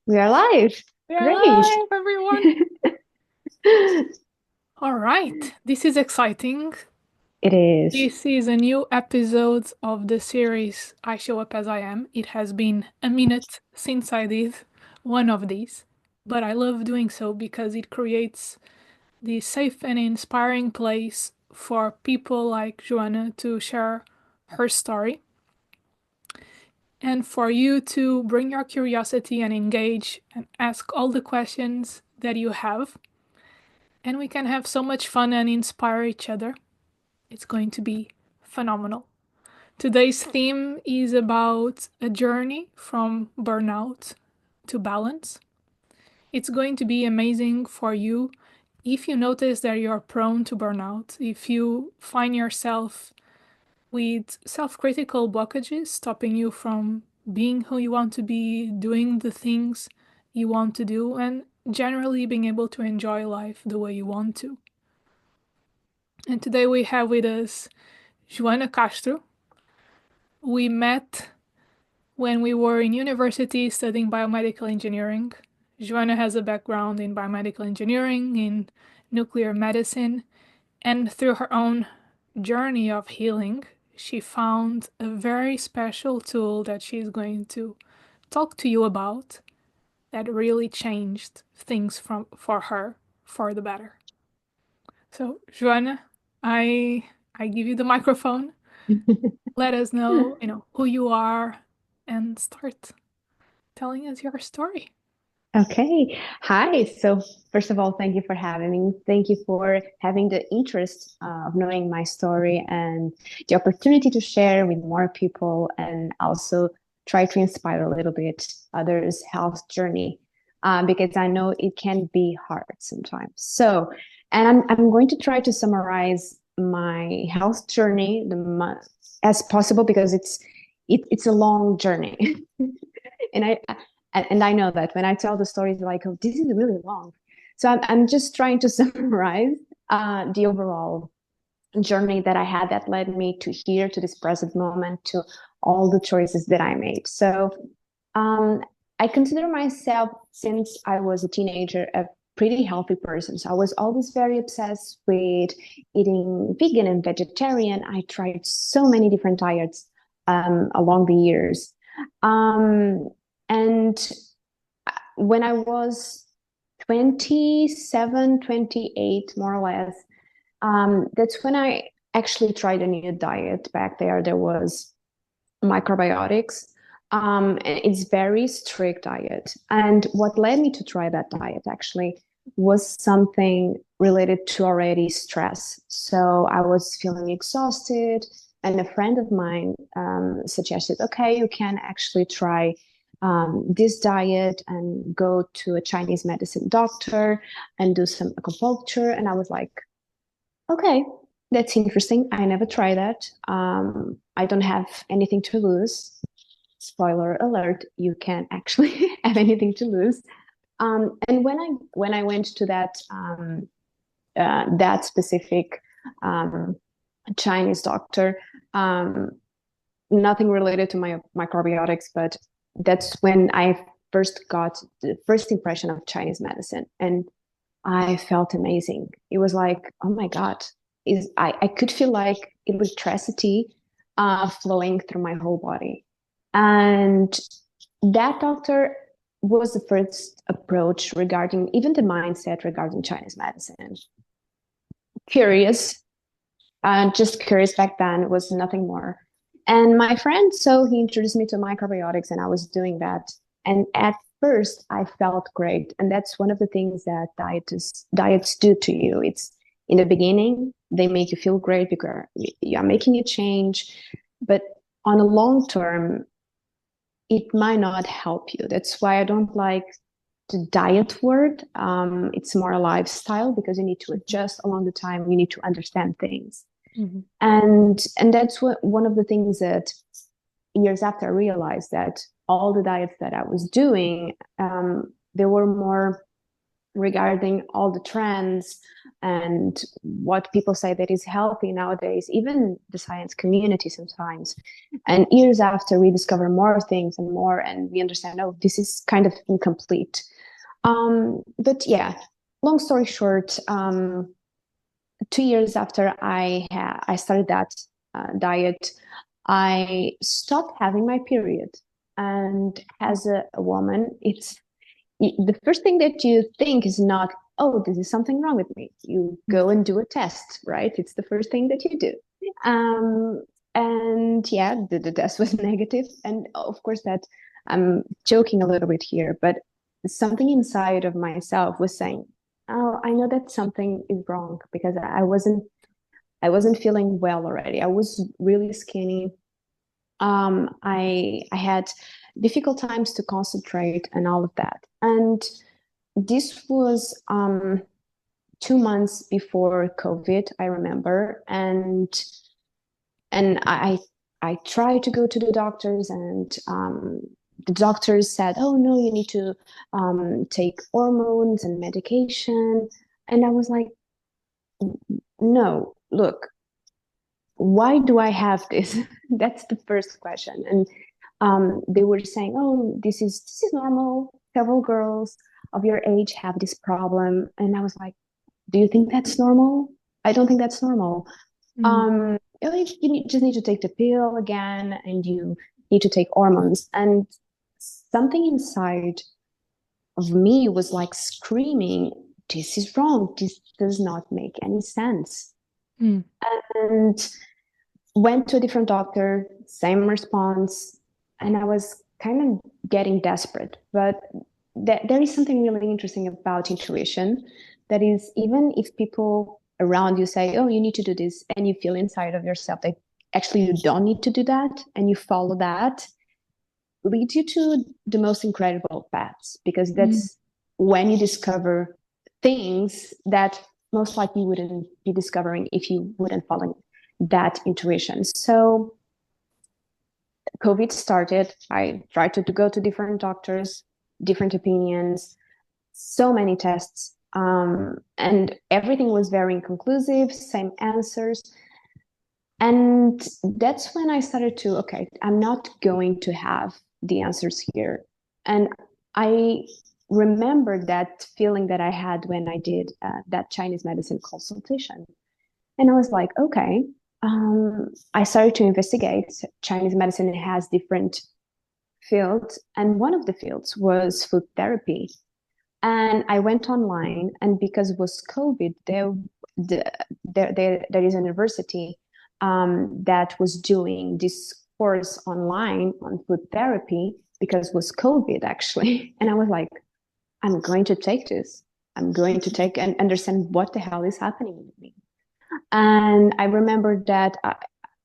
We are live. We are Great. live, everyone. All right, this is exciting. It is. This is a new episode of the series I Show Up As I Am. It has been a minute since I did one of these, but I love doing so because it creates this safe and inspiring place for people like Joana to share her story and for you to bring your curiosity and engage and ask all the questions that you have. And we can have so much fun and inspire each other. It's going to be phenomenal. Today's theme is about a journey from burnout to balance. It's going to be amazing for you if you notice that you're prone to burnout, if you find yourself with self critical blockages stopping you from being who you want to be, doing the things you want to do, and generally being able to enjoy life the way you want to. And today we have with us Joana Castro. We met when we were in university studying biomedical engineering. Joana has a background in biomedical engineering, in nuclear medicine, and through her own journey of healing, she found a very special tool that she's going to talk to you about that really changed things for her for the better. So, Joana, I give you the microphone. Let us know, who you are and start telling us your story. Okay. Hi. So, first of all, thank you for having me. Thank you for having the interest of knowing my story and the opportunity to share with more people and also try to inspire a little bit others' health journey because I know it can be hard sometimes. So, and I'm going to try to summarize my health journey as possible because it's a long journey. and I know that when I tell the stories, like, oh, this is really long. So I'm just trying to summarize the overall journey that I had that led me to here, to this present moment, to all the choices that I made. So um, I consider myself, since I was a teenager, a pretty healthy person. So I was always very obsessed with eating vegan and vegetarian. I tried so many different diets along the years. Um, and when I was 27, 28, more or less, that's when I actually tried a new diet back there. There was microbiotics. And it's very strict diet. And what led me to try that diet actually was something related to already stress. So I was feeling exhausted, and a friend of mine suggested, okay, you can actually try this diet and go to a Chinese medicine doctor and do some acupuncture. And I was like, okay, that's interesting. I never tried that. I don't have anything to lose. Spoiler alert, you can actually have anything to lose. And when I went to that specific um, Chinese doctor, um, nothing related to my microbiotics, but that's when I first got the first impression of Chinese medicine, and I felt amazing. It was like, oh my God, I could feel like electricity flowing through my whole body. And that doctor was the first approach regarding even the mindset regarding Chinese medicine. Curious, just curious back then, it was nothing more. And my friend, so he introduced me to microbiotics, and I was doing that. And at first, I felt great, and that's one of the things that diets do to you. It's in the beginning they make you feel great because you are making a change, but on a long term, it might not help you. That's why I don't like the diet word. It's more a lifestyle because you need to adjust along the time. You need to understand things, Mhm. and that's what one of the things that years after I realized that all the diets that I was doing, they were more regarding all the trends and what people say that is healthy nowadays, even the science community sometimes. And years after, we discover more things and more, and we understand, oh, this is kind of incomplete. But yeah, long story short, 2 years after I started that diet, I stopped having my period. And as a woman, it's the first thing that you think is not, oh, this is something wrong with me. You go and do a test, right? It's the first thing that you do. And yeah, the test was negative. And of course, that I'm joking a little bit here, but something inside of myself was saying, oh, I know that something is wrong, because I wasn't feeling well already. I was really skinny. I had difficult times to concentrate and all of that. And this was 2 months before COVID, I remember. And I tried to go to the doctors, and the doctors said, oh no, you need to take hormones and medication. And I was like, no, look, why do I have this? That's the first question. And they were saying, oh, this is normal. Several girls of your age have this problem. And I was like, do you think that's normal? I don't think that's normal. Just need to take the pill again, and you need to take hormones. And something inside of me was like screaming, this is wrong. This does not make any sense. And went to a different doctor, same response. And I was kind of getting desperate. But there is something really interesting about intuition. That is, even if people around you say, oh, you need to do this, and you feel inside of yourself that actually you don't need to do that, and you follow that, leads you to the most incredible paths, because that's when you discover things that most likely you wouldn't be discovering if you wouldn't follow that intuition. So COVID started. I tried to go to different doctors, different opinions, so many tests, and everything was very inconclusive, same answers. And that's when I started to, okay, I'm not going to have the answers here. And I remember that feeling that I had when I did that Chinese medicine consultation. And I was like, okay, I started to investigate. Chinese medicine has different fields, and one of the fields was food therapy. And I went online, and because it was COVID, there is a university that was doing this course online on food therapy, because it was COVID actually. And I was like, I'm going to take this. I'm going to take and understand what the hell is happening with me. And I remember that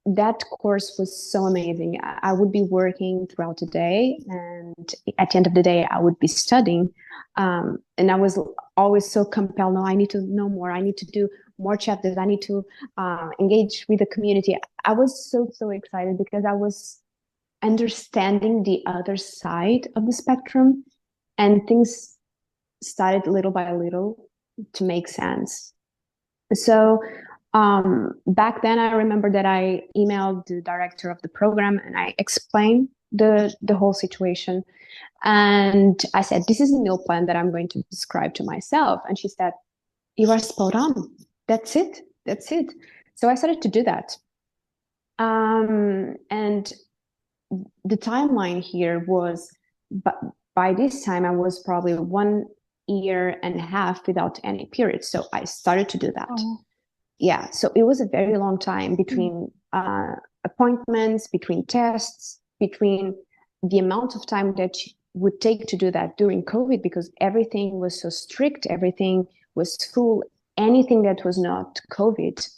that course was so amazing. I would be working throughout the day, and at the end of the day, I would be studying. And I was always so compelled. No, I need to know more. I need to do more chapters. I need to engage with the community. I was so excited, because I was understanding the other side of the spectrum, and things started little by little to make sense. So back then, I remember that I emailed the director of the program, and I explained the whole situation. And I said, this is a meal plan that I'm going to prescribe to myself. And she said, you are spot on. That's it. That's it. So I started to do that. And the timeline here was, but by this time, I was probably 1.5 years without any period. So I started to do that. Oh. Yeah, so it was a very long time between appointments, between tests, between the amount of time that would take to do that during COVID, because everything was so strict, everything was full. Anything that was not COVID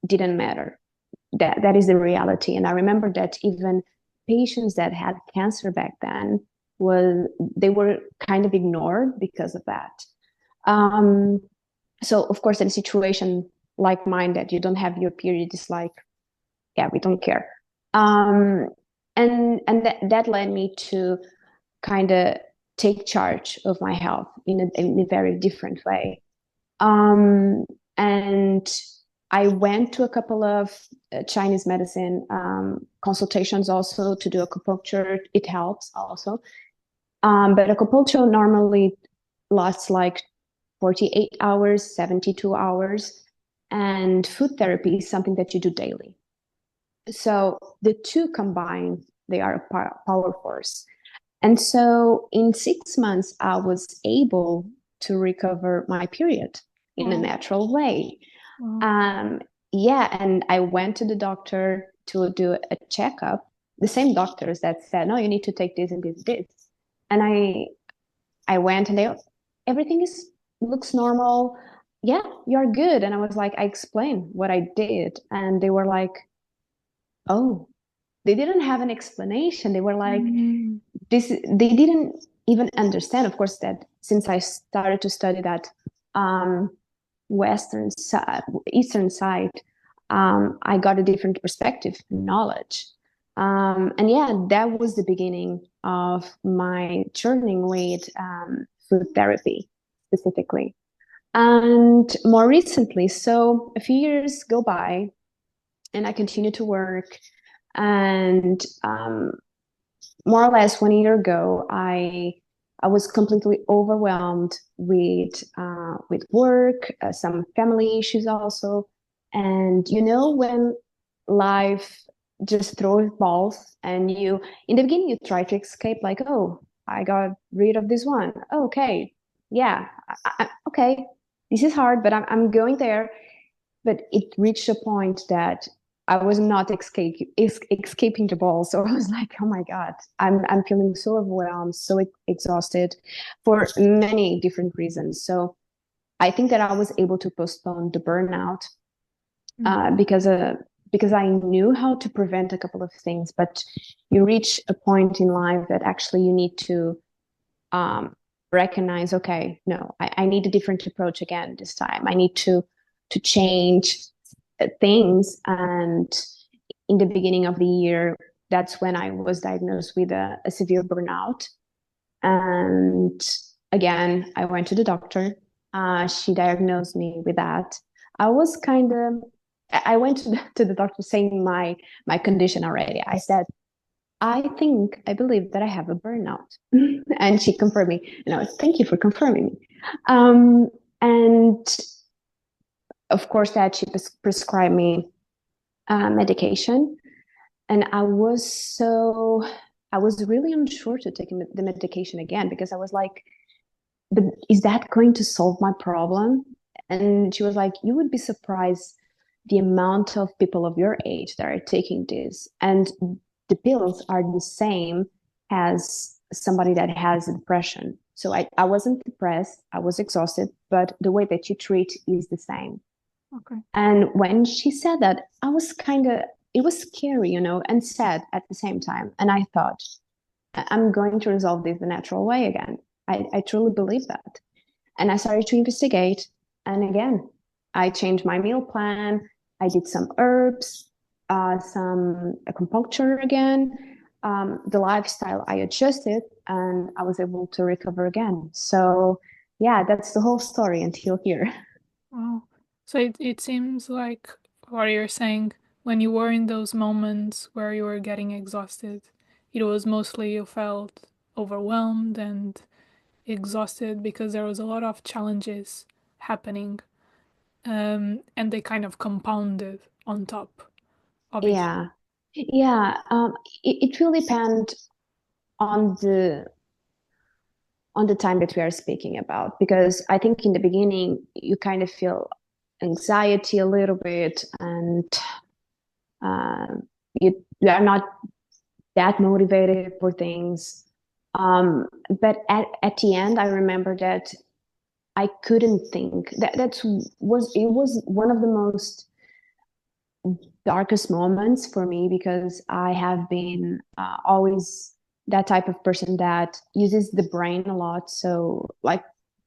didn't matter. That is the reality. And I remember that even patients that had cancer back then, they were kind of ignored because of that. So of course, in a situation like mine, that you don't have your period, is like, yeah, we don't care. And that led me to kind of take charge of my health in a very different way. And I went to a couple of Chinese medicine consultations also to do acupuncture. It helps also. But acupuncture normally lasts like 48 hours, 72 hours. And food therapy is something that you do daily. So the two combined, they are a power force. And so in 6 months, I was able to recover my period in a natural way. Yeah, and I went to the doctor to do a checkup. The same doctors that said, no, you need to take this and this and this. And I went and everything looks normal. Yeah, you're good. And I was like, I explained what I did. And they were like, oh, they didn't have an explanation. They were like, they didn't even understand, of course, that since I started to study that Eastern side, I got a different perspective and knowledge. And yeah, that was the beginning of my journey with food therapy specifically. And more recently, so a few years go by and I continue to work. And more or less 1 year ago, I was completely overwhelmed with work, some family issues also, and when life just throws balls, and in the beginning you try to escape, like, oh, I got rid of this one. Oh, okay, yeah, okay, this is hard, but I'm going there. But it reached a point that I was not escaping the ball. So I was like, oh my God, I'm feeling so overwhelmed, so exhausted for many different reasons. So I think that I was able to postpone the burnout because I knew how to prevent a couple of things. But you reach a point in life that actually you need to recognize, okay, no, I need a different approach again this time. I need to change things. And in the beginning of the year, that's when I was diagnosed with a severe burnout. And again, I went to the doctor. She diagnosed me with that. I went to the doctor saying my condition already. I said, I believe that I have a burnout. And she confirmed me. And I was, thank you for confirming me. And of course, that she prescribed me medication. And I was really unsure to take the medication again, because I was like, but is that going to solve my problem? And she was like, you would be surprised the amount of people of your age that are taking this. And the pills are the same as somebody that has depression. So I wasn't depressed, I was exhausted, but the way that you treat is the same. Okay. And when she said that, it was scary, and sad at the same time. And I thought, I'm going to resolve this the natural way again. I truly believe that. And I started to investigate. And again, I changed my meal plan. I did some herbs, some acupuncture again. The lifestyle I adjusted, and I was able to recover again. So yeah, that's the whole story until here. Wow. So it seems like what you're saying, when you were in those moments where you were getting exhausted, it was mostly you felt overwhelmed and exhausted because there was a lot of challenges happening, and they kind of compounded on top of each other. Yeah. It really depends on the time that we are speaking about, because I think in the beginning you kind of feel anxiety a little bit, and uh, you are not that motivated for things. But at the end, I remember that I couldn't think. It was one of the most darkest moments for me, because I have been always that type of person that uses the brain a lot. So like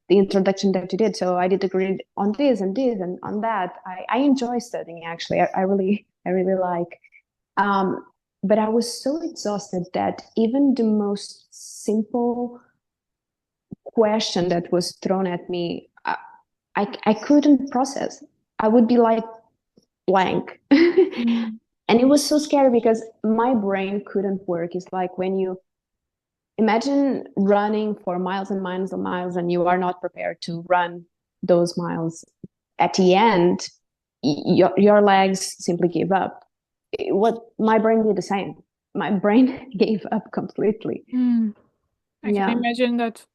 the introduction that you did. So I did agree on this and this and on that. I enjoy studying, actually. I really like. But I was so exhausted that even the most simple question that was thrown at me, I couldn't process. I would be like blank. And it was so scary because my brain couldn't work. It's like when you imagine running for miles and miles and miles and you are not prepared to run those miles. At the end, your legs simply give up. What my brain did the same. My brain gave up completely. I can imagine that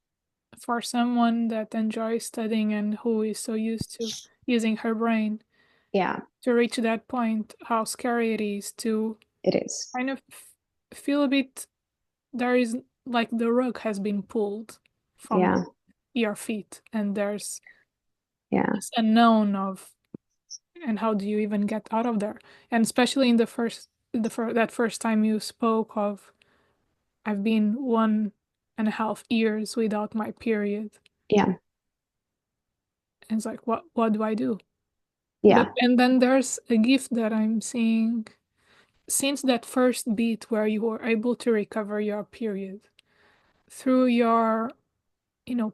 for someone that enjoys studying and who is so used to using her brain, to reach that point, how scary it is to kind of feel a bit, there is like the rug has been pulled from your feet, and there's this unknown of, and how do you even get out of there? And especially in that first time you spoke of, I've been 1.5 years without my period. And it's like, what do I do? And then there's a gift that I'm seeing since that first beat where you were able to recover your period through your,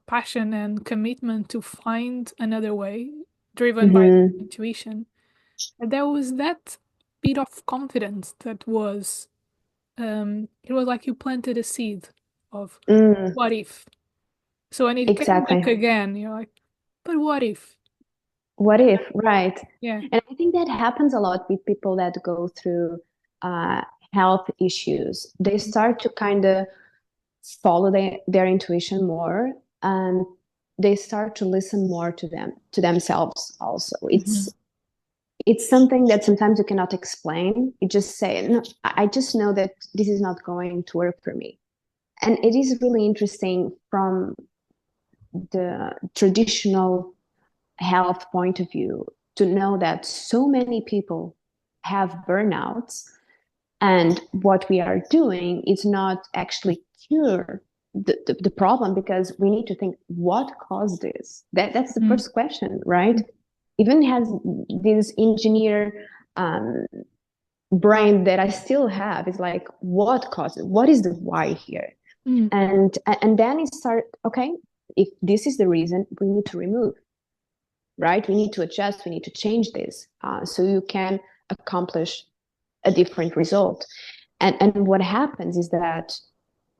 passion and commitment to find another way, driven by intuition. There was that bit of confidence that was, it was like you planted a seed of what if. So when it came back again, you're like, but what if? What if, right? Yeah. And I think that happens a lot with people that go through health issues. They start to kind of follow their intuition more, and they start to listen more to themselves also. It's something that sometimes you cannot explain. You just say, no, I just know that this is not going to work for me. And it is really interesting from the traditional health point of view to know that so many people have burnouts, and what we are doing is not actually cure the problem, because we need to think what caused this. That's the first question, right? Even has this engineer brain that I still have is like, what caused it? What is the why here? And then it start, okay, if this is the reason, we need to remove, right? We need to adjust, we need to change this so you can accomplish a different result. And what happens is that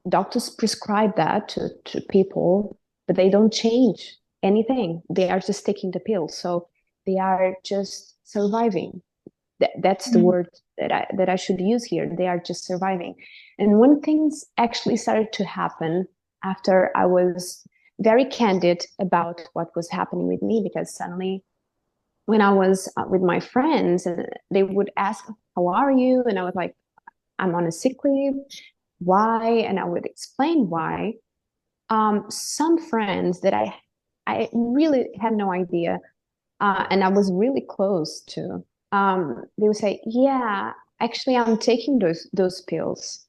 doctors prescribe that to people, but they don't change anything. They are just taking the pill. So they are just surviving. That's the word that I should use here. They are just surviving. And when things actually started to happen after I was very candid about what was happening with me, because suddenly when I was with my friends and they would ask, how are you? And I was like, I'm on a sick leave. Why? And I would explain why. Some friends that I really had no idea, and I was really close to, they would say, yeah, actually I'm taking those pills.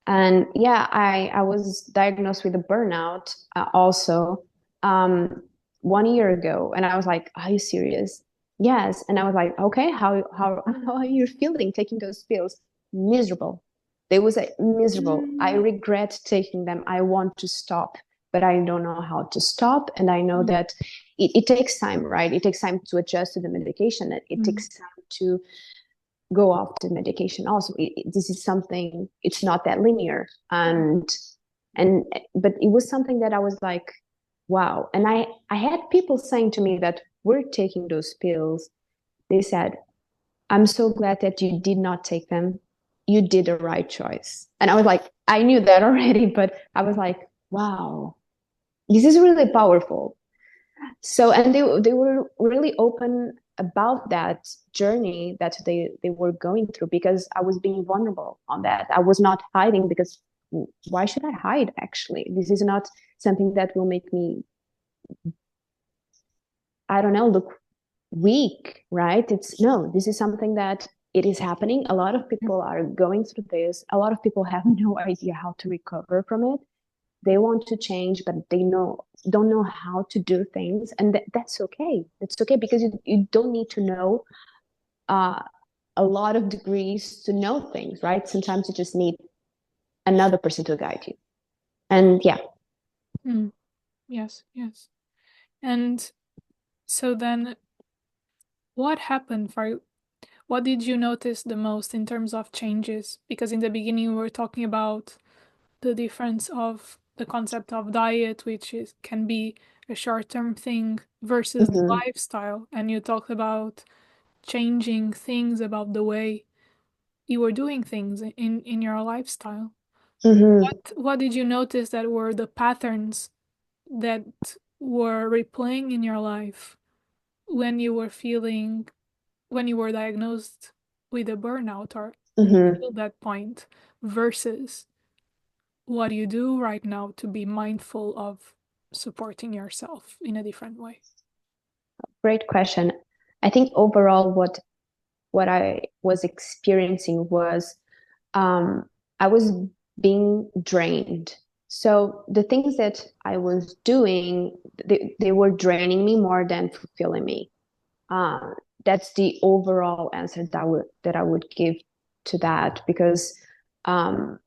And yeah, I was diagnosed with a burnout also 1 year ago. And I was like, are you serious? Yes. And I was like, okay, how are you feeling taking those pills? Miserable. They was like miserable. I regret taking them. I want to stop, but I don't know how to stop. And I know that it takes time, right? It takes time to adjust to the medication. It takes time to go off the medication also. This is something, it's not that linear. But it was something that I was like, wow. And I had people saying to me that were taking those pills. They said, I'm so glad that you did not take them. You did the right choice. And I was like, I knew that already, but I was like, wow, this is really powerful. So, and they were really open about that journey that they were going through, because I was being vulnerable on that. I was not hiding, because why should I hide? Actually, this is not something that will make me, I don't know, look weak, right? This is something that it is happening. A lot of people are going through this. A lot of people have no idea how to recover from it. They want to change, but they don't know how to do things, and that's okay. That's okay, because you don't need to know a lot of degrees to know things, right? Sometimes you just need another person to guide you. And yeah. Yes, yes. And so then what happened for you? What did you notice the most in terms of changes? Because in the beginning we were talking about the difference of the concept of diet, which can be a short-term thing, versus the Mm-hmm. lifestyle. And you talked about changing things about the way you were doing things in your lifestyle. Mm-hmm. What did you notice that were the patterns that were replaying in your life when you were feeling when you were diagnosed with a burnout or Mm-hmm. until that point versus what do you do right now to be mindful of supporting yourself in a different way? Great question. I think overall, what I was experiencing was um, I was being drained. So the things that I was doing, they were draining me more than fulfilling me. Uh, that's the overall answer that I would give to that because um,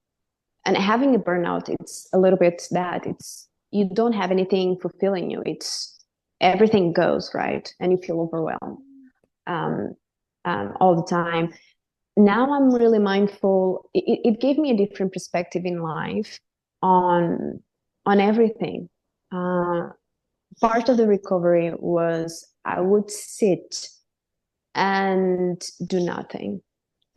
and having a burnout, it's a little bit that it's you don't have anything fulfilling you. It's everything goes right, and you feel overwhelmed um, all the time. Now I'm really mindful. It gave me a different perspective in life on on everything. Uh, Part of the recovery was I would sit and do nothing.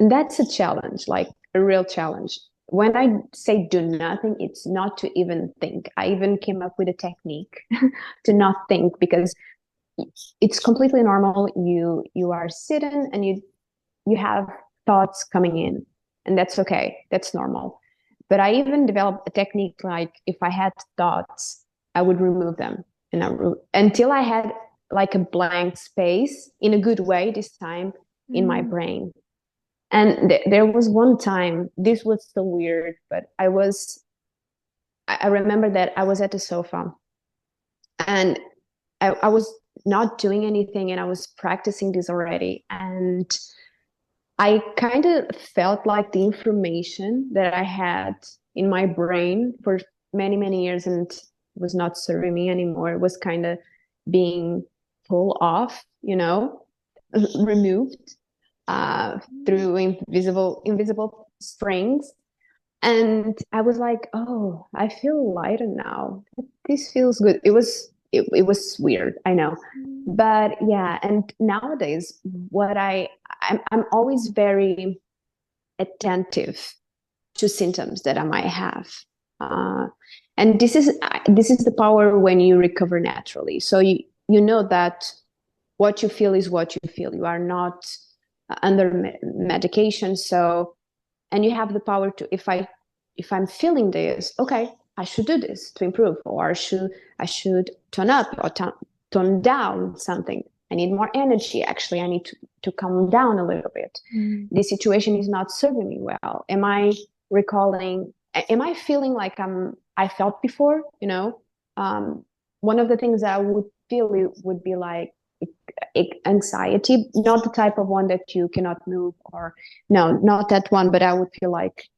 And that's a challenge, like a real challenge. When I say do nothing, it's not to even think. I even came up with a technique to not think because it's completely normal. You are sitting and you have thoughts coming in, and that's okay. That's normal. But I even developed a technique like if I had thoughts, I would remove them and until I had like a blank space in a good way this time in my brain. And there was one time, this was so weird, but I remember that I was at the sofa and I was not doing anything and I was practicing this already. And I kind of felt like the information that I had in my brain for many, many years and was not serving me anymore was kind of being pulled off, removed through invisible springs. And I was like, oh, I feel lighter now. This feels good. It was weird, I know. But yeah, and nowadays I'm always very attentive to symptoms that I might have. Uh, and this is the power when you recover naturally. So you know that what you feel is what you feel. You are not under medication. So and you have the power to if I'm feeling this, okay, I should do this to improve, or I should turn up or tone down something. I need more energy. Actually, I need to calm down a little bit. This situation is not serving me well. Am I recalling? Am I feeling like I felt before? One of the things that I would feel it would be like anxiety, not the type of one that you cannot move or no, not that one, but I would feel like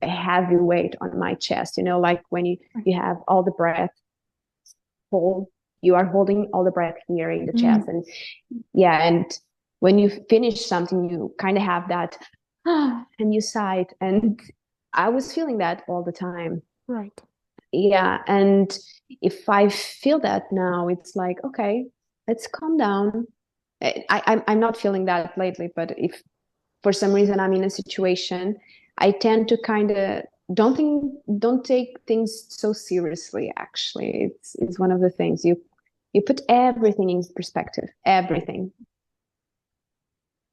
a heavy weight on my chest, like when you have all the breath hold, you are holding all the breath here in the chest. And yeah, and when you finish something, you kind of have that, and you sigh it. And I was feeling that all the time. Right. Yeah. And if I feel that now, it's like, okay, let's calm down. I'm not feeling that lately, but if for some reason I'm in a situation, I tend to kind of don't take things so seriously. Actually, it's one of the things you put everything in perspective, everything.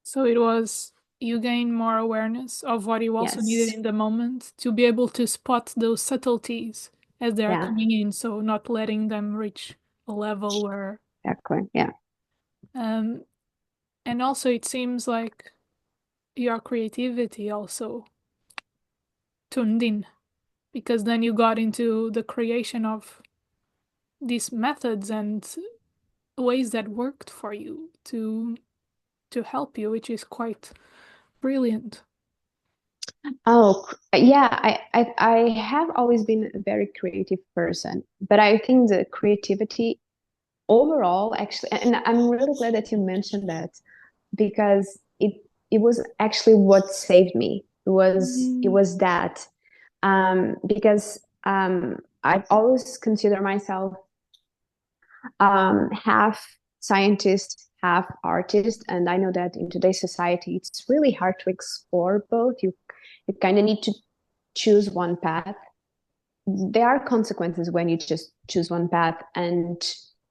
So it was you gain more awareness of what you also needed Yes, in the moment to be able to spot those subtleties as they are yeah, coming in, so not letting them reach a level where exactly, yeah, um and also it seems like your creativity also tuned in because then you got into the creation of these methods and ways that worked for you to help you, which is quite brilliant. Oh, yeah, I have always been a very creative person, but I think the creativity overall, actually, and I'm really glad that you mentioned that because it was actually what saved me. It was that because I've always considered myself half scientist, half artist, and I know that in today's society it's really hard to explore both. You kind of need to choose one path. There are consequences when you just choose one path and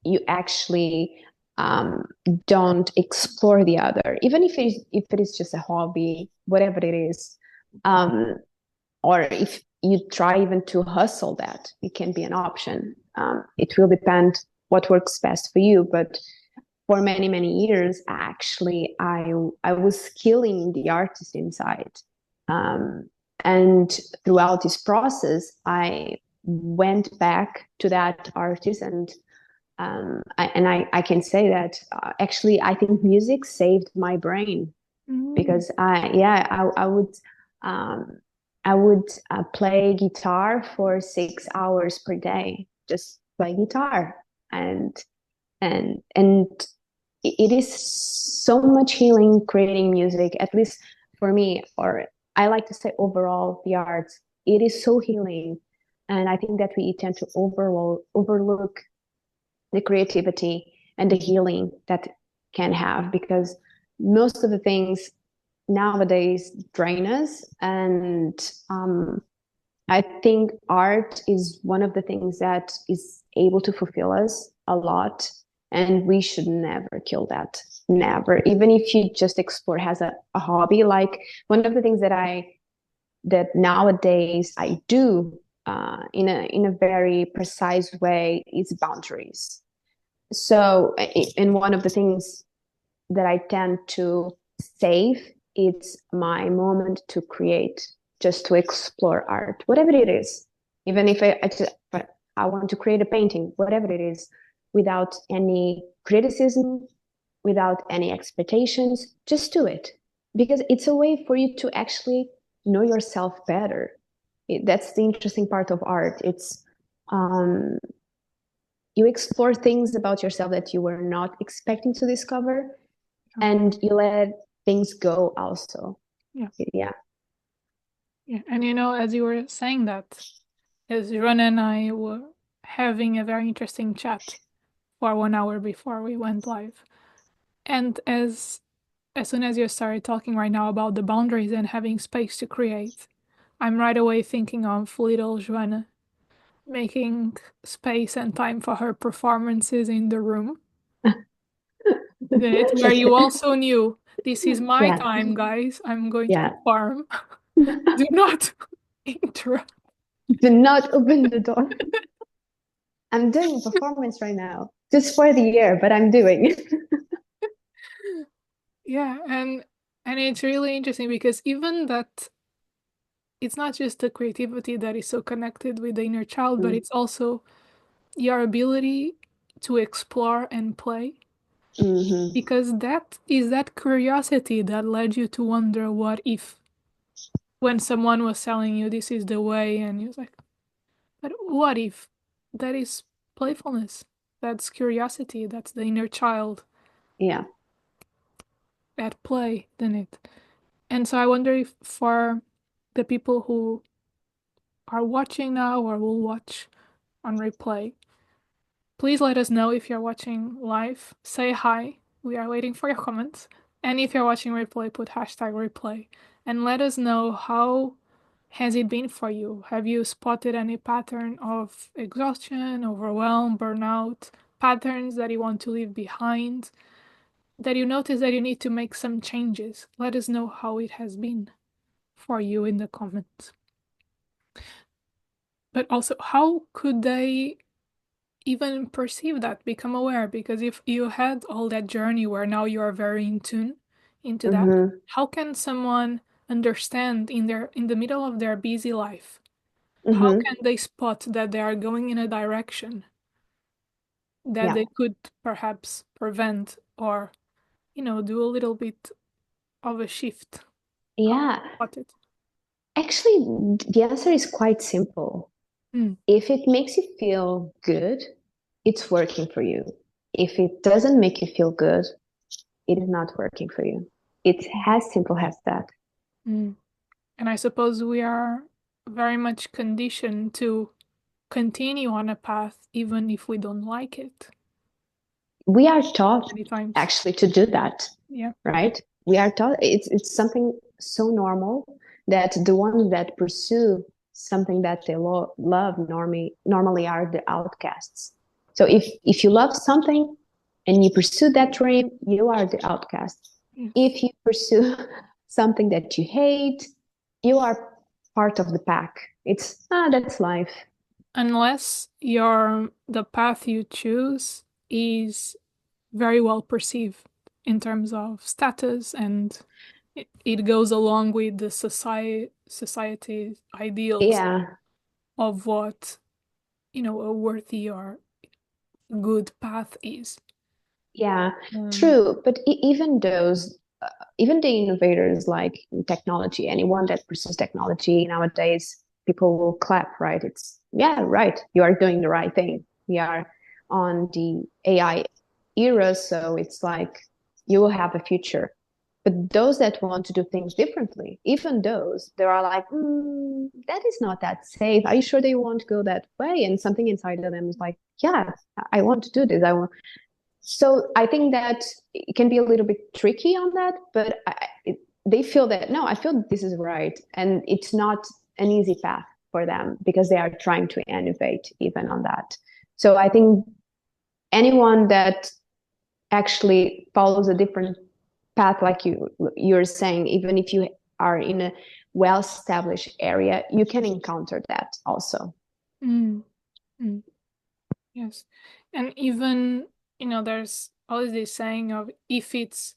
you actually um, don't explore the other, even if it is just a hobby, whatever it is, um, or if you try even to hustle that, it can be an option. It will depend what works best for you, but for many years, actually, I was killing the artist inside. Um, and throughout this process, I went back to that artist, and I can say that actually, I think music saved my brain Mm. because um, I would play guitar for 6 hours per day, just play guitar, and and it is so much healing creating music, at least for me, or I like to say overall the arts. It is so healing. And I think that we tend to overlook the creativity and the healing that can have because most of the things nowadays drain us. And I think art is one of the things that is able to fulfill us a lot, and we should never kill that. Never. Even if you just explore as a hobby, like one of the things that nowadays I do in a very precise way is boundaries. So, and one of the things that I tend to save, it's my moment to create, just to explore art, whatever it is. Even if I want to create a painting, whatever it is, without any criticism, without any expectations, just do it. Because it's a way for you to actually know yourself better. That's the interesting part of art. It's um, you explore things about yourself that you were not expecting to discover, Yeah. and you let things go also. Yeah. Yeah. Yeah. And as you were saying that, as Joana and I were having a very interesting chat for 1 hour before we went live. And as soon as you started talking right now about the boundaries and having space to create, I'm right away thinking of little Joanna making space and time for her performances in the room. Where you also knew this is my Yeah. time, guys. I'm going to Yeah. perform. Do not interrupt. Do not open the door. I'm doing a performance right now, just for the year, but I'm doing. Yeah, and it's really interesting because even that it's not just the creativity that is so connected with the inner child, but it's also your ability to explore and play. Mm-hmm. Because that is that curiosity that led you to wonder what if when someone was telling you this is the way and you was like, but what if? That is playfulness. That's curiosity. That's the inner child Yeah. at play, isn't it? And so I wonder if for the people who are watching now or will watch on replay, please let us know if you're watching live. Say hi. We are waiting for your comments. And if you're watching replay, put hashtag replay. And let us know how has it been for you. Have you spotted any pattern of exhaustion, overwhelm, burnout, patterns that you want to leave behind, that you notice that you need to make some changes? Let us know how it has been for you in the comments. But also, how could they even perceive that, become aware? Because if you had all that journey where now you are very in tune into that, Mm-hmm. how can someone understand in the middle of their busy life? How Mm-hmm. can they spot that they are going in a direction that Yeah. they could perhaps prevent or, do a little bit of a shift? How can Yeah. they spot it? Actually, the answer is quite simple. If it makes you feel good, it's working for you. If it doesn't make you feel good, it is not working for you. It's as simple as that. And I suppose we are very much conditioned to continue on a path even if we don't like it. We are taught Many times. actually to do that. Yeah. Right? We are taught it's something so normal that the ones that pursue something that they love normally are the outcasts. So if you love something and you pursue that dream, you are the outcast. Yes. If you pursue something that you hate, you are part of the pack. It's that's life. Unless the path you choose is very well perceived in terms of status, and it goes along with the society ideals Yeah. of what a worthy or good path is. Yeah, true. But even those, even the innovators like in technology, anyone that pursues technology nowadays, people will clap, right? It's, yeah, right. You are doing the right thing. We are on the AI era, so it's like you will have a future. But those that want to do things differently, even those, they are like, that is not that safe. Are you sure they want to go that way? And something inside of them is like, yeah, I want to do this. I want. So I think that it can be a little bit tricky on that, but they feel that, no, I feel this is right. And it's not an easy path for them because they are trying to innovate even on that. So I think anyone that actually follows a different path, like you're saying, even if you are in a well-established area, you can encounter that also. Mm. Mm. Yes. And even, there's always this saying of if it's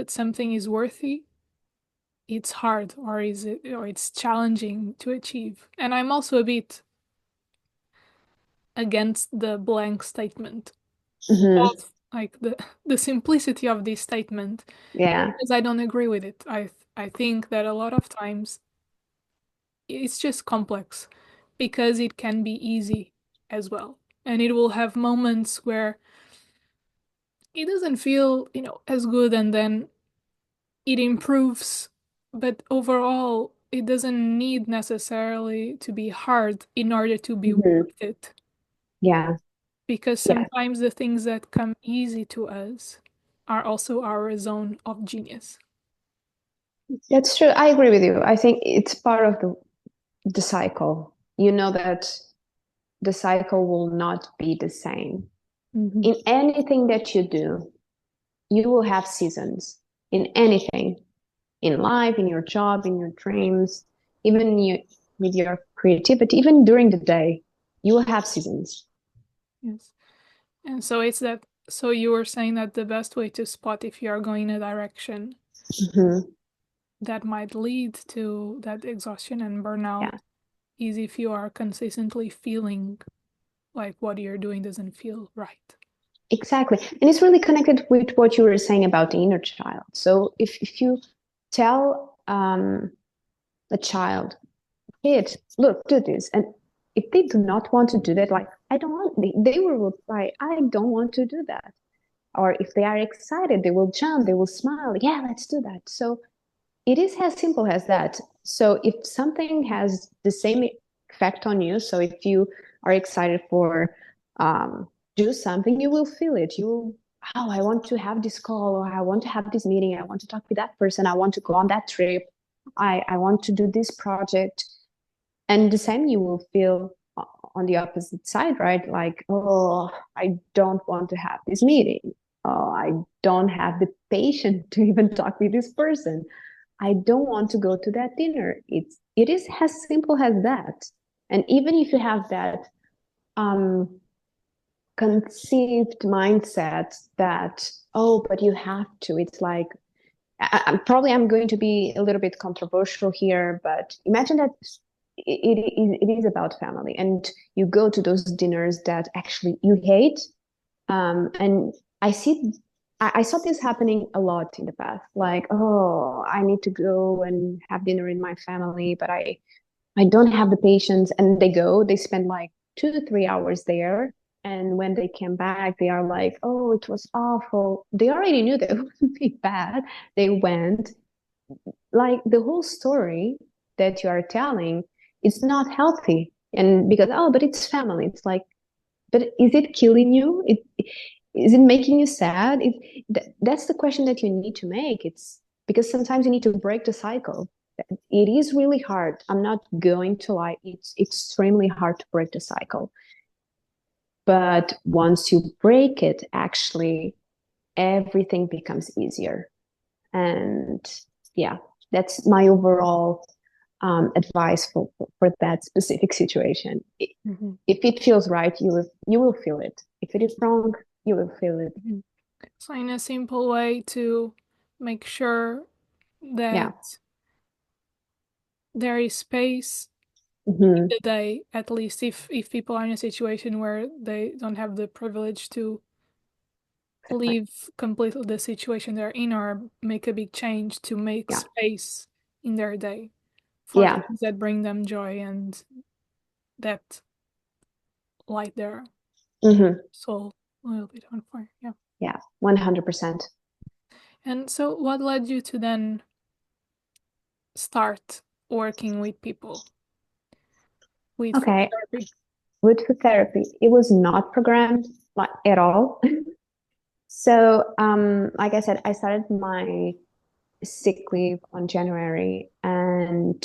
something is worthy, it's hard or it's challenging to achieve. And I'm also a bit against the blank statement of like the simplicity of this statement, Yeah. because I don't agree with it. I think that a lot of times it's just complex because it can be easy as well. And it will have moments where it doesn't feel, as good, and then it improves. But overall, it doesn't need necessarily to be hard in order to be worth it. Yeah. Because Yeah. sometimes the things that come easy to us are also our zone of genius. That's true. I agree with you. I think it's part of the cycle. You know that the cycle will not be the same. In anything that you do, you will have seasons. In anything, in life, in your job, in your dreams, even with your creativity, even during the day, you will have seasons. Yes. And so it's that, so you were saying that the best way to spot if you are going in a direction that might lead to that exhaustion and burnout Yeah, is if you are consistently feeling like what you're doing doesn't feel right. exactly. And it's really connected with what you were saying about the inner child. So if you tell a child, kid, look, do this. And if they do not want to do that, like, I don't want, they will reply, I don't want to do that. Or if they are excited, they will jump, they will smile. Yeah, let's do that. So it is as simple as that. So if something has the same effect on you, so if you are excited for do something, you will feel it. You will, oh, I want to have this call, or I want to have this meeting, I want to talk with that person, I want to go on that trip, I want to do this project. And the same you will feel on the opposite side, right? Like, oh, I don't want to have this meeting. Oh, I don't have the patience to even talk with this person. I don't want to go to that dinner. It is as simple as that. And even if you have that conceived mindset that, oh, but you have to, it's like, I'm going to be a little bit controversial here, but imagine that it is about family, and you go to those dinners that actually you hate, and I see I saw this happening a lot in the past. Like, oh, I need to go and have dinner with my family, but I don't have the patience. And they spend like 2 to 3 hours there. And when they came back, they are like, oh, it was awful. They already knew that it would be bad. They went. Like the whole story that you are telling, it's not healthy. And because, oh, but it's family. It's like, but is it killing you? Is it making you sad? That's the question that you need to make. It's because sometimes you need to break the cycle. It is really hard. I'm not going to lie. It's extremely hard to break the cycle. But once you break it, actually, everything becomes easier. And yeah, that's my overall advice for that specific situation. Mm-hmm. If it feels right, you will feel it. If it is wrong, you will feel it. Mm-hmm. So in a simple way to make sure that Yeah. there is space Mm-hmm. in the day, at least if people are in a situation where they don't have the privilege to leave completely the situation they're in or make a big change, to make Yeah. space in their day for Yeah. things that bring them joy and that light their Mm-hmm. soul a little bit on fire. Yeah. Yeah. 100%. And so what led you to then start working with people with food Okay. therapy? With food therapy, it was not programmed like at all. So, like I said, I started my sick leave on January, and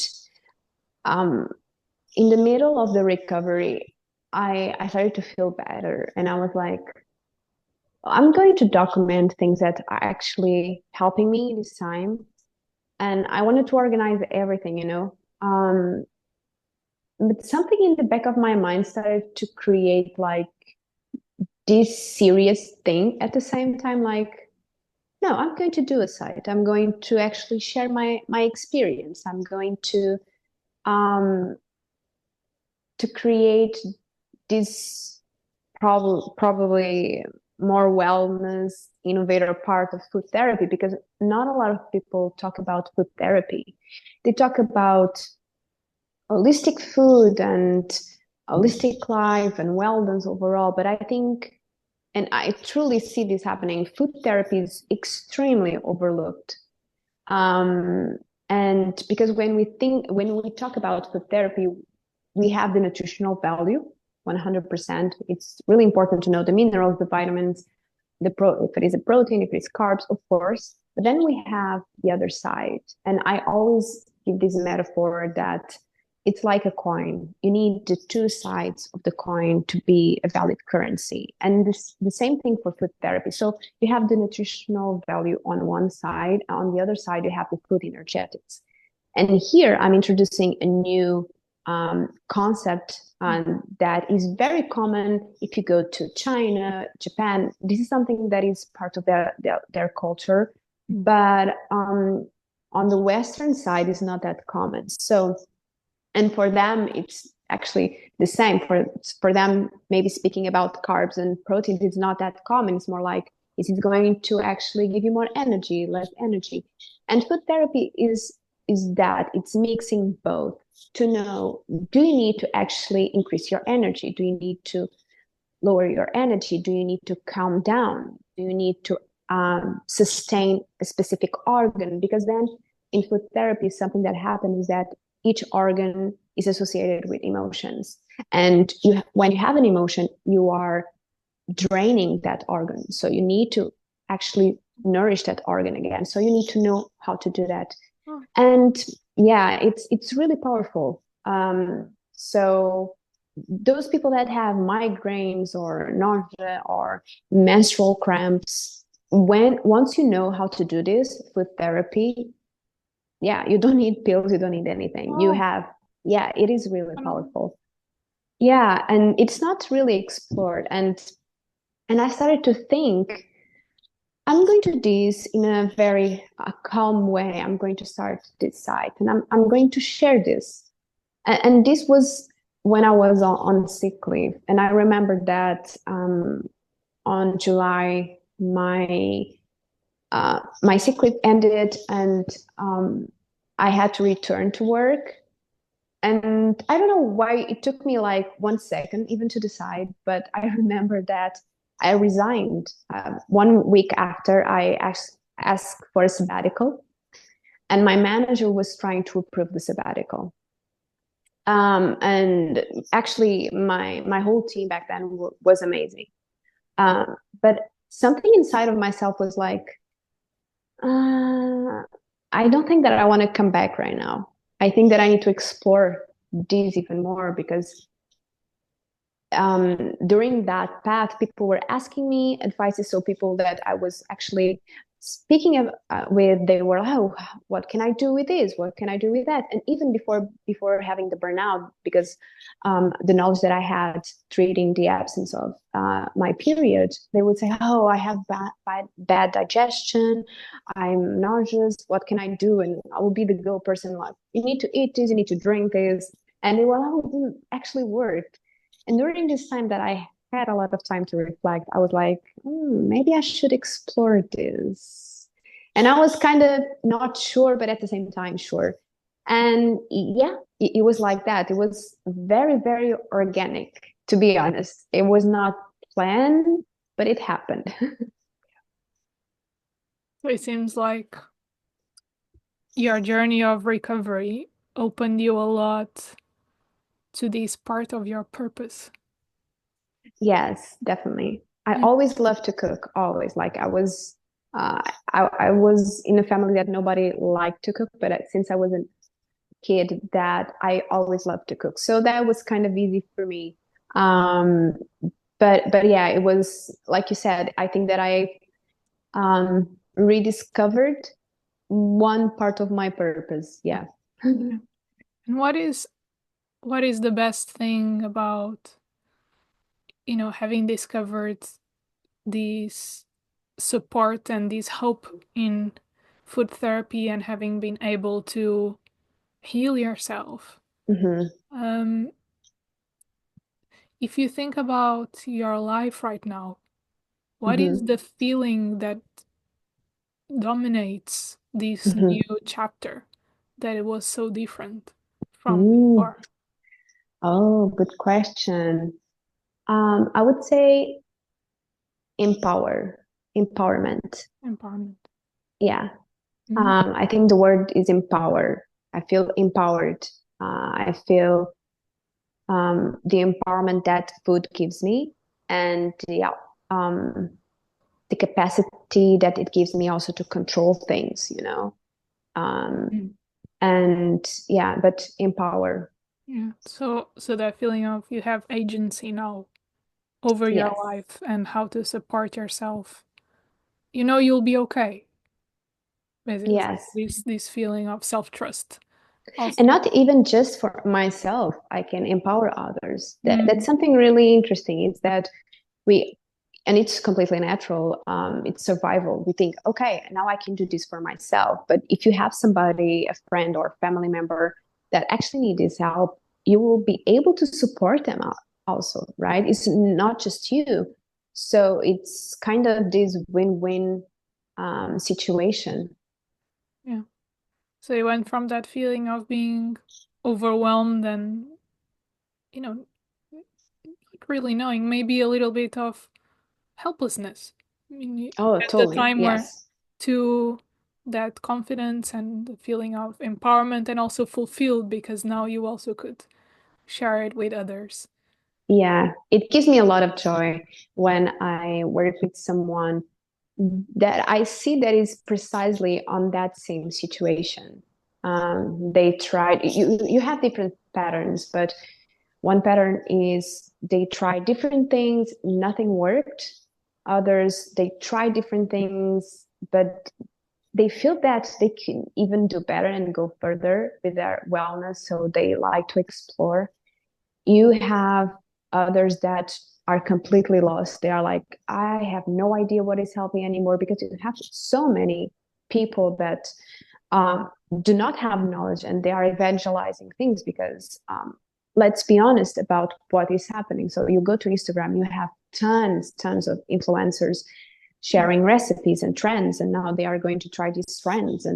um, in the middle of the recovery, I started to feel better, and I was like, I'm going to document things that are actually helping me this time, and I wanted to organize everything, you know. But something in the back of my mind started to create like this serious thing at the same time, like, no, I'm going to do a site. I'm going to actually share my experience. I'm going um to create this probably more wellness innovator part of food therapy, because not a lot of people talk about food therapy. They talk about holistic food and holistic life and wellness overall, but I think, and I truly see this happening, food therapy is extremely overlooked. Um, and because when we talk about food therapy, we have the nutritional value 100%. It's really important to know the minerals, the vitamins, if it is a protein, if it's carbs, of course. But then we have the other side. And I always give this metaphor that it's like a coin. You need the two sides of the coin to be a valid currency. And the same thing for food therapy. So you have the nutritional value on one side. On the other side, you have the food energetics. And here I'm introducing a new concept that is very common if you go to China, Japan. This is something that is part of their culture, but on the Western side, is not that common. So, and for them, it's actually the same. For them, maybe speaking about carbs and proteins, it's not that common. It's more like, is it going to actually give you more energy, less energy? And food therapy is that it's mixing both to know, do you need to actually increase your energy? Do you need to lower your energy? Do you need to calm down? Do you need to sustain a specific organ? Because then in food therapy, something that happens is that each organ is associated with emotions. And when you have an emotion, you are draining that organ. So you need to actually nourish that organ again. So you need to know how to do that. And yeah, it's really powerful. So those people that have migraines or nausea or menstrual cramps, once you know how to do this with therapy, yeah, you don't need pills, you don't need anything. You have, yeah, it is really powerful. Yeah, and it's not really explored. And I started to think, I'm going to do this in a very calm way. I'm going to start this site, and I'm going to share this. And this was when I was on sick leave. And I remember that on July, my my sick leave ended, and I had to return to work. And I don't know why it took me like 1 second even to decide, but I remember that I resigned 1 week after I asked for a sabbatical, and my manager was trying to approve the sabbatical. And actually, my whole team back then was amazing. But something inside of myself was like, I don't think that I want to come back right now. I think that I need to explore this even more, because during that path, people were asking me advices. So people that I was actually speaking with, they were, oh, what can I do with this? What can I do with that? And even before having the burnout, because the knowledge that I had treating the absence of my period, they would say, oh, I have bad digestion. I'm nauseous. What can I do? And I will be the go person, like, you need to eat this, you need to drink this. And they were, oh, it didn't actually work. And during this time that I had a lot of time to reflect, I was like, maybe I should explore this. And I was kind of not sure, but at the same time, sure. And yeah, it was like that. It was very, very organic, to be honest. It was not planned, but it happened. So it seems like your journey of recovery opened you a lot to this part of your purpose. Yes, definitely. I always loved to cook, always. Like I was in a family that nobody liked to cook, but since I was a kid, that I always loved to cook. So that was kind of easy for me. Um, but yeah, it was, like you said, I think that I rediscovered one part of my purpose. Yeah. And what is the best thing about, having discovered this support and this hope in food therapy and having been able to heal yourself? Mm-hmm. If you think about your life right now, what is Mm-hmm. the feeling that dominates this Mm-hmm. new chapter that it was so different from Mm. before? Oh, good question. I would say empowerment. Empowerment. Yeah. Mm. I think the word is empower. I feel empowered. I feel the empowerment that food gives me, and yeah, the capacity that it gives me also to control things, Mm. and yeah, but empower. Yeah. So that feeling of you have agency now over your Yes, life and how to support yourself. You know you'll be okay. Basically, yes. this feeling of self-trust And also. not even just for myself, I can empower others. That's Mm. something really interesting. It's that we, and it's completely natural, it's survival. We think, okay, now I can do this for myself. But if you have somebody, a friend or family member that actually need this help, you will be able to support them also, right? It's not just you. So it's kind of this win-win situation. Yeah. So you went from that feeling of being overwhelmed and, you know, like really knowing maybe a little bit of helplessness. I mean, you Oh, had the totally. time where Yes. to that confidence and the feeling of empowerment and also fulfilled because now you also could share it with others. Yeah, it gives me a lot of joy when I work with someone that I see that is precisely on that same situation. They tried, you have different patterns, but one pattern is they try different things, nothing worked. Others, they try different things, but they feel that they can even do better and go further with their wellness. So they like to explore. You have others that are completely lost. They are like, I have no idea what is helping anymore, because you have so many people that do not have knowledge, and they are evangelizing things because let's be honest about what is happening. So you go to Instagram, you have tons of influencers sharing recipes and trends, and now they are going to try these trends.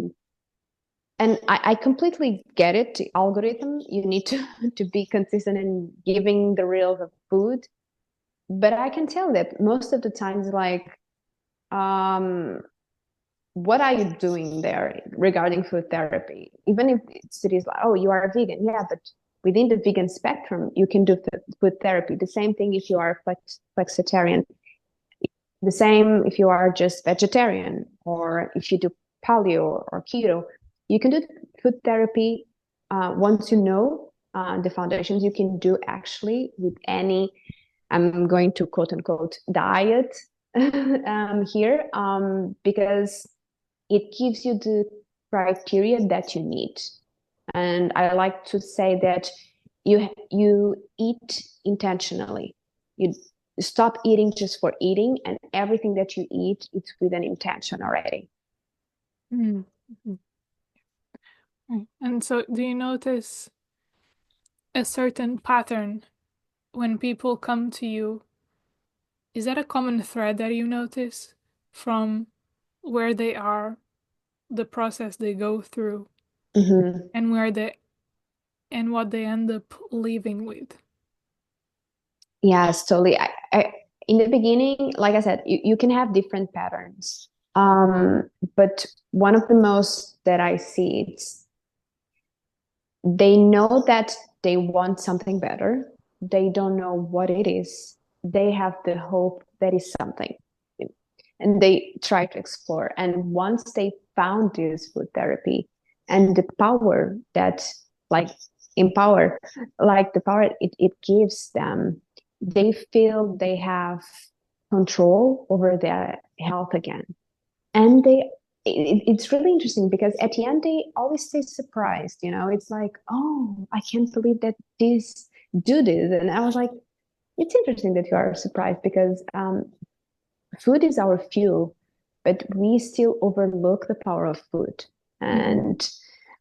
And I completely get it. The algorithm, you need to be consistent in giving the reels of food. But I can tell that most of the times, like, what are you doing there regarding food therapy? Even if it is like, oh, you are a vegan. Yeah, but within the vegan spectrum, you can do food therapy. The same thing if you are flexitarian. The same if you are just vegetarian, or if you do paleo or keto. You can do food therapy once you know the foundations. You can do actually with any, I'm going to quote unquote diet here, because it gives you the criteria that you need. And I like to say that you eat intentionally. You stop eating just for eating, and everything that you eat, it's with an intention already. Mm-hmm. And so, do you notice a certain pattern when people come to you? Is that a common thread that you notice from where they are, the process they go through, Mm-hmm. and what they end up leaving with? Yes, totally. In the beginning, like I said, you can have different patterns. But one of the most that I see, it's they know that they want something better. They don't know what it is. They have the hope that is something. And they try to explore. And once they found this food therapy and the power that, like, empower, like the power it gives them, they feel they have control over their health again. And it's really interesting because at the end they always stay surprised. It's like, oh, I can't believe that this do this. And I was like, it's interesting that you are surprised, because food is our fuel, but we still overlook the power of food. And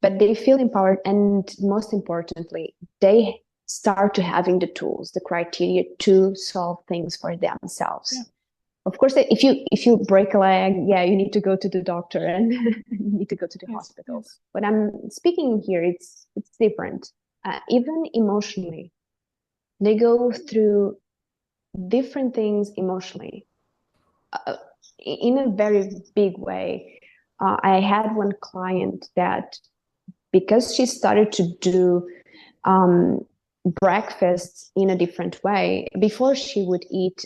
but they feel empowered, and most importantly, they start to having the tools, the criteria to solve things for themselves. Yeah. Of course, if you break a leg, yeah, you need to go to the doctor and you need to go to the hospital. Yes. But I'm speaking here, it's different. Even emotionally, they go through different things emotionally, in a very big way. I had one client that, because she started to do breakfast in a different way, before she would eat,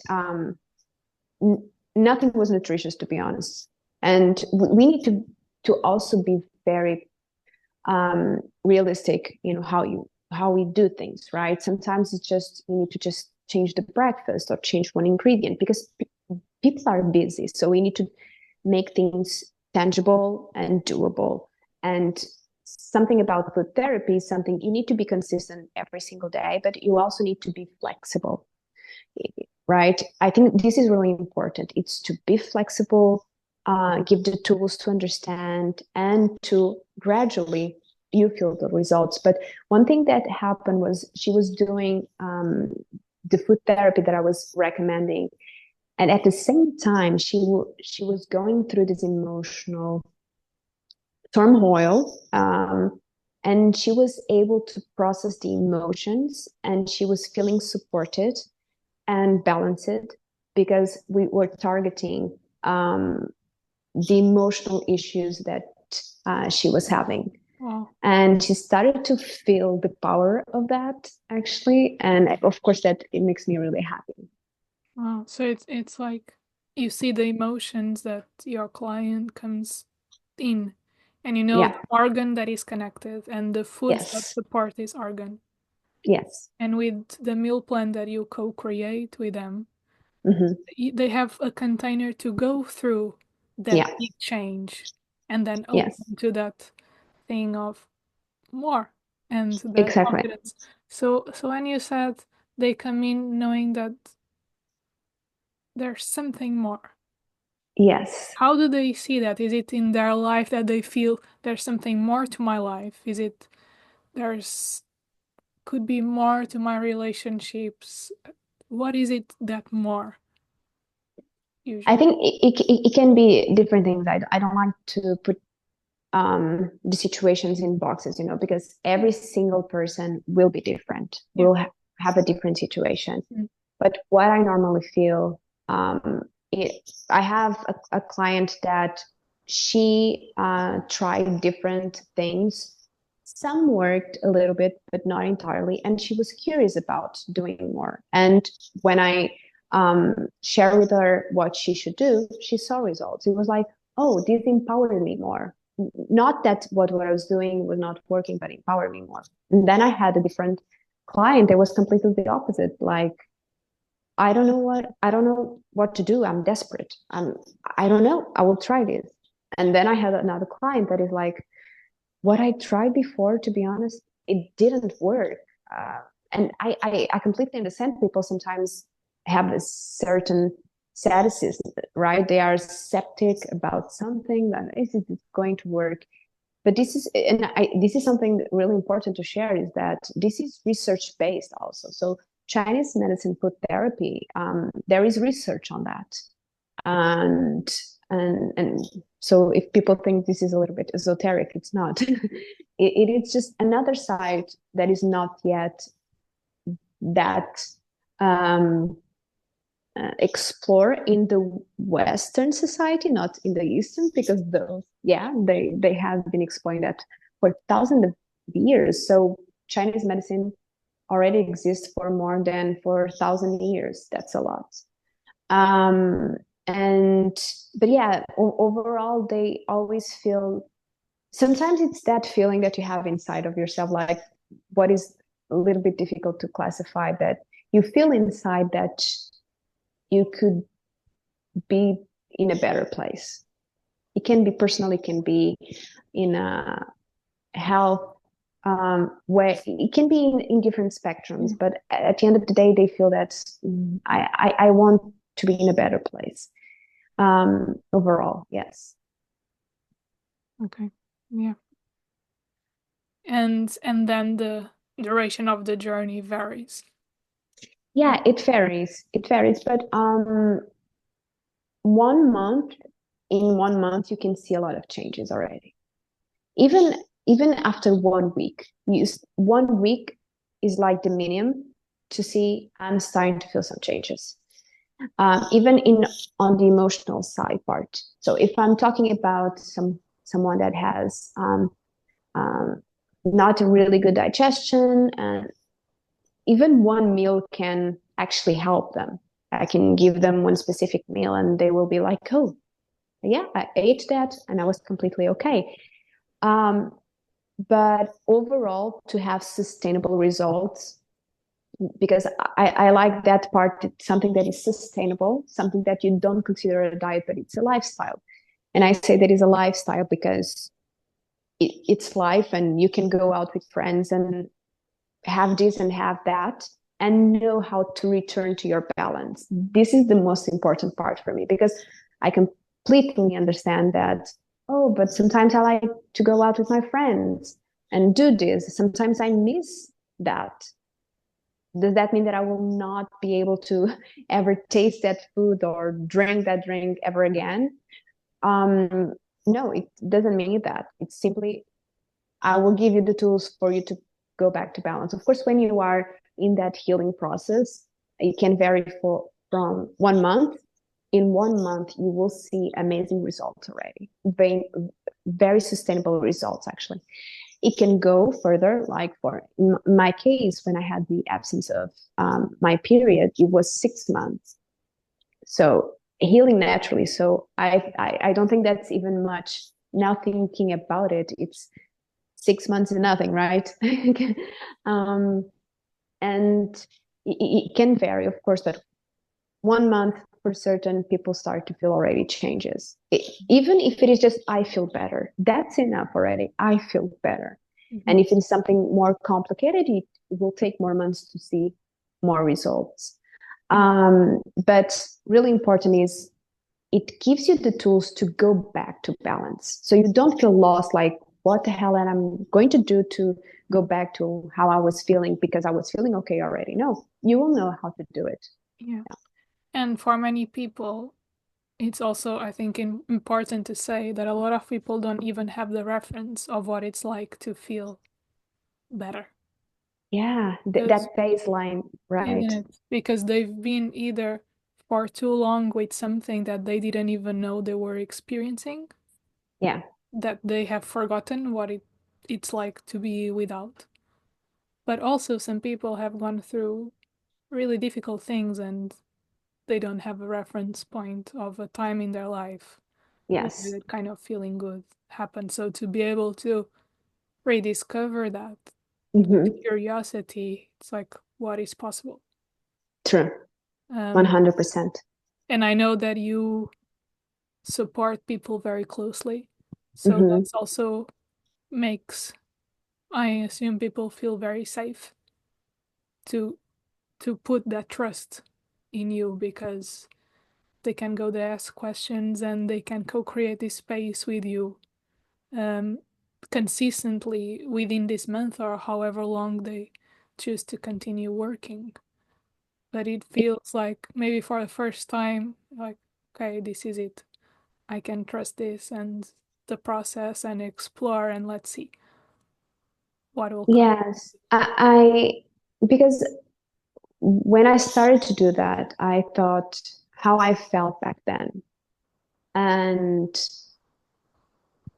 nothing was nutritious, to be honest. And we need to also be very realistic, how we do things, right? Sometimes it's just, you need to just change the breakfast or change one ingredient, because people are busy. So we need to make things tangible and doable. And something about food therapy is something you need to be consistent every single day, but you also need to be flexible, right? I think this is really important. It's to be flexible, give the tools to understand, and to gradually you feel the results. But one thing that happened was she was doing the food therapy that I was recommending, and at the same time she was going through this emotional turmoil, and she was able to process the emotions, and she was feeling supported and balanced, because we were targeting the emotional issues that she was having. Wow. And she started to feel the power of that, actually, and of course that it makes me really happy. Wow. So it's like you see the emotions that your client comes in, and you know Yeah. the organ that is connected and the foods that Yes. support this organ. Yes. And with the meal plan that you co-create with them, Mm-hmm. they have a container to go through that Yeah. big change and then Yes. open to that thing of more and that Exactly. confidence. So when you said they come in knowing that there's something more, Yes. how do they see that? Is it in their life that they feel there's something more to my life? Is it there's could be more to my relationships? What is it that more? usually? I think it can be different things. I don't like to put the situations in boxes, because every single person will be different, will have a different situation. But what I normally feel, I have a client that she tried different things. Some worked a little bit, but not entirely. And she was curious about doing more. And when I share with her what she should do, she saw results. It was like, oh, this empowered me more. Not that what I was doing was not working, but empowered me more. And then I had a different client that was completely the opposite. Like, I don't know what to do. I'm desperate. I don't know. I will try this. And then I had another client that is like, what I tried before, to be honest, it didn't work. And I completely understand people sometimes have a certain sadism, right? They are skeptic about something that is it going to work. But this is something really important to share, is that this is research based also. So Chinese medicine food therapy, there is research on that. And so if people think this is a little bit esoteric, it's not. It is just another side that is not yet that explore in the Western society, not in the Eastern, because those, they have been exploring that for thousands of years. So Chinese medicine already exists for more than 4,000 years. That's a lot. But yeah, overall, they always feel, sometimes it's that feeling that you have inside of yourself, like what is a little bit difficult to classify, that you feel inside that you could be in a better place. It can be personal, it can be in a health where it can be in different spectrums, but at the end of the day, they feel that I want to be in a better place. Overall, yes. Okay. Yeah. And then the duration of the journey varies. Yeah, it varies. It varies, but 1 month, in 1 month, you can see a lot of changes already. Even after 1 week, 1 week is like the minimum to see I'm starting to feel some changes. Even on the emotional side part. So if I'm talking about someone that has not a really good digestion, and even one meal can actually help them. I can give them one specific meal and they will be like, oh, yeah, I ate that and I was completely okay. But overall, to have sustainable results, because I like that part, something that is sustainable, something that you don't consider a diet, but it's a lifestyle. And I say that is a lifestyle because it's life, and you can go out with friends and have this and have that and know how to return to your balance. This is the most important part for me, because I completely understand that, oh, but sometimes I like to go out with my friends and do this. Sometimes I miss that. Does that mean that I will not be able to ever taste that food or drink that drink ever again? No, it doesn't mean that. It's simply, I will give you the tools for you to go back to balance. Of course, when you are in that healing process, it can vary from 1 month. In 1 month, you will see amazing results already. Very, very sustainable results, actually. It can go further, like for my case, when I had the absence of my period, it was 6 months. So healing naturally. So I don't think that's even much. Now thinking about it, it's 6 months is nothing, right? And it can vary, of course, but 1 month for certain people start to feel already changes. Even if it is just, I feel better, that's enough already. I feel better. And if it's something more complicated, it will take more months to see more results. But really important is it gives you the tools to go back to balance. So you don't feel lost, like, what the hell am I going to do to go back to how I was feeling because I was feeling okay already? No, you will know how to do it. Yeah. And for many people, it's also, I think, important to say that a lot of people don't even have the reference of what it's like to feel better. Yeah, Because, that baseline, isn't right? it? Because they've been either for too long with something that they didn't even know they were experiencing, Yeah. that they have forgotten what it's like to be without. But also, some people have gone through really difficult things and they don't have a reference point of a time in their life where Yes. that kind of feeling good happened. So to be able to rediscover that with Hmm. curiosity, it's like what is possible. True. Um, 100%. and I know that you support people very closely. So Hmm. that's also makes, I assume, people feel very safe to put that trust in you because they can go there, ask questions, and they can co-create this space with you um, consistently within this month or however long they choose to continue working. But it feels like maybe for the first time, like, okay, this is it. I can trust this and the process and explore and let's see what will come. Yes. Because when I started to do that, I thought how I felt back then. And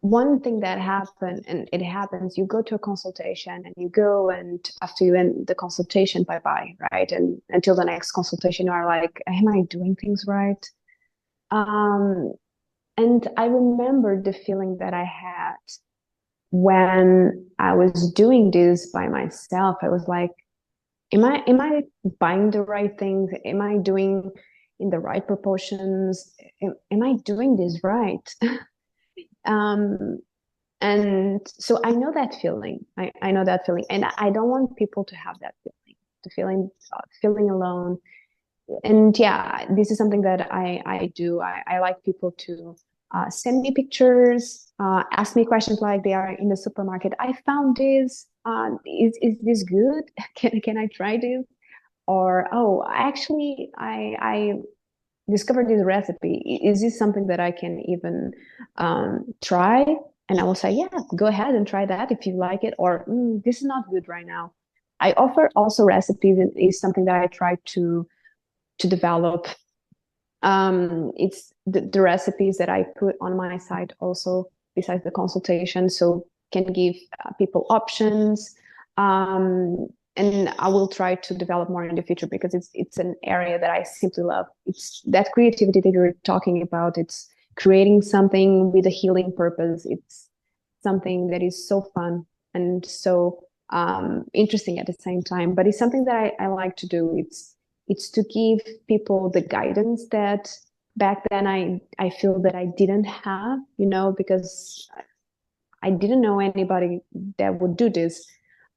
one thing that happened, and it happens, you go to a consultation and you go, and after you end the consultation, bye bye, right? And until the next consultation, you are like, am I doing things right? Um, and I remember the feeling that I had when I was doing this by myself. I was like, am I buying the right things? Am I doing in the right proportions? Am I doing this right? um, and so I know that feeling. I know that feeling, and I don't want people to have that feeling, the feeling alone. And yeah, this is something that I do. I like people to send me pictures, ask me questions like they are in the supermarket. I found this. Is this good? Can I try this? Or oh, actually, I discovered this recipe. Is this something that I can even try? And I will say, yeah, go ahead and try that if you like it. Or this is not good right now. I offer also recipes. It is something that I try to develop. It's the recipes that I put on my site also besides the consultation, so can give people options. And I will try to develop more in the future because it's an area that I simply love. It's that creativity that you're talking about. It's creating something with a healing purpose. It's something that is so fun and so interesting at the same time. But it's something that I like to do. It's to give people the guidance that back then I feel that I didn't have, because I didn't know anybody that would do this.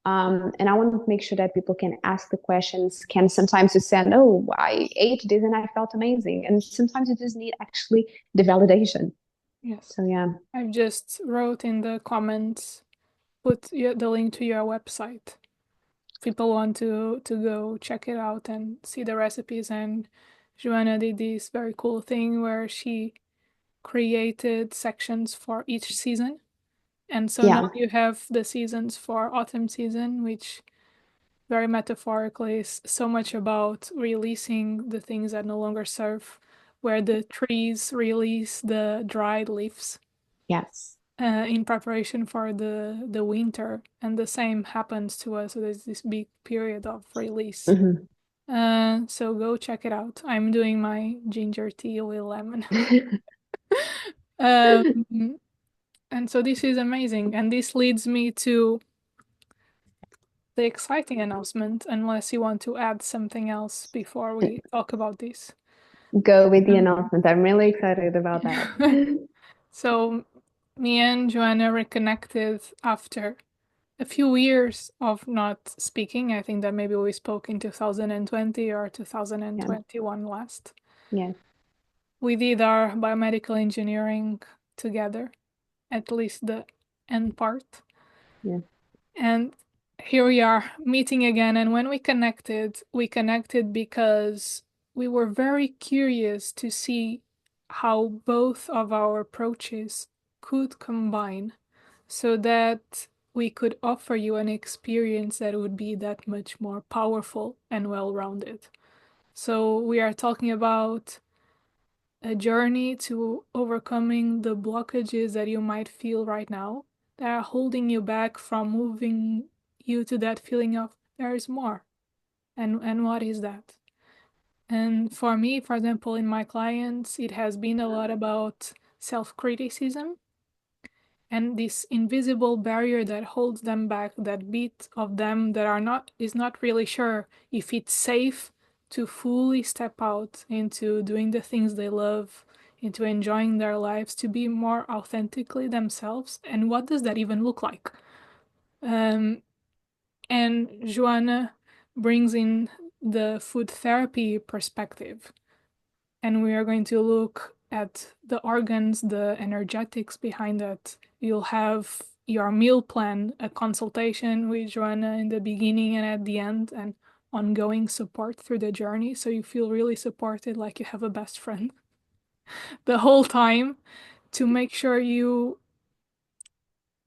And I want to make sure that people can ask the questions, can sometimes just say, oh, I ate this and I felt amazing. And sometimes you just need actually the validation. Yes. So yeah. I've just wrote in the comments, put the link to your website. People want to go check it out and see the recipes. And Joana did this very cool thing where she created sections for each season. And so now Yeah. you have the seasons for autumn season, which very metaphorically is so much about releasing the things that no longer serve, where the trees release the dried leaves Yes. in preparation for the winter, and the same happens to us. So there's this big period of release. Hmm. So go check it out. I'm doing my ginger tea with lemon. um, and so this is amazing, and this leads me to the exciting announcement. Unless you want to add something else before we talk about this. Go with the Um, announcement. I'm really excited about that. so me and Joanna reconnected after a few years of not speaking. I think that maybe we spoke in 2020 or Yeah. 2021 last. Yeah. We did our biomedical engineering together, at least the end part. Yeah. And here we are meeting again. And when we connected because we were very curious to see how both of our approaches could combine so that we could offer you an experience that would be that much more powerful and well-rounded. So we are talking about a journey to overcoming the blockages that you might feel right now that are holding you back from moving you to that feeling of there is more. And what is that? And for me, for example, in my clients, it has been a lot about self-criticism and this invisible barrier that holds them back, that bit of them that is not really sure if it's safe to fully step out into doing the things they love, into enjoying their lives, to be more authentically themselves. And what does that even look like? And Joana brings in the food therapy perspective, and we are going to look at the organs, the energetics behind that. You'll have your meal plan, a consultation with Joana in the beginning and at the end, and ongoing support through the journey. So you feel really supported, like you have a best friend the whole time, to make sure you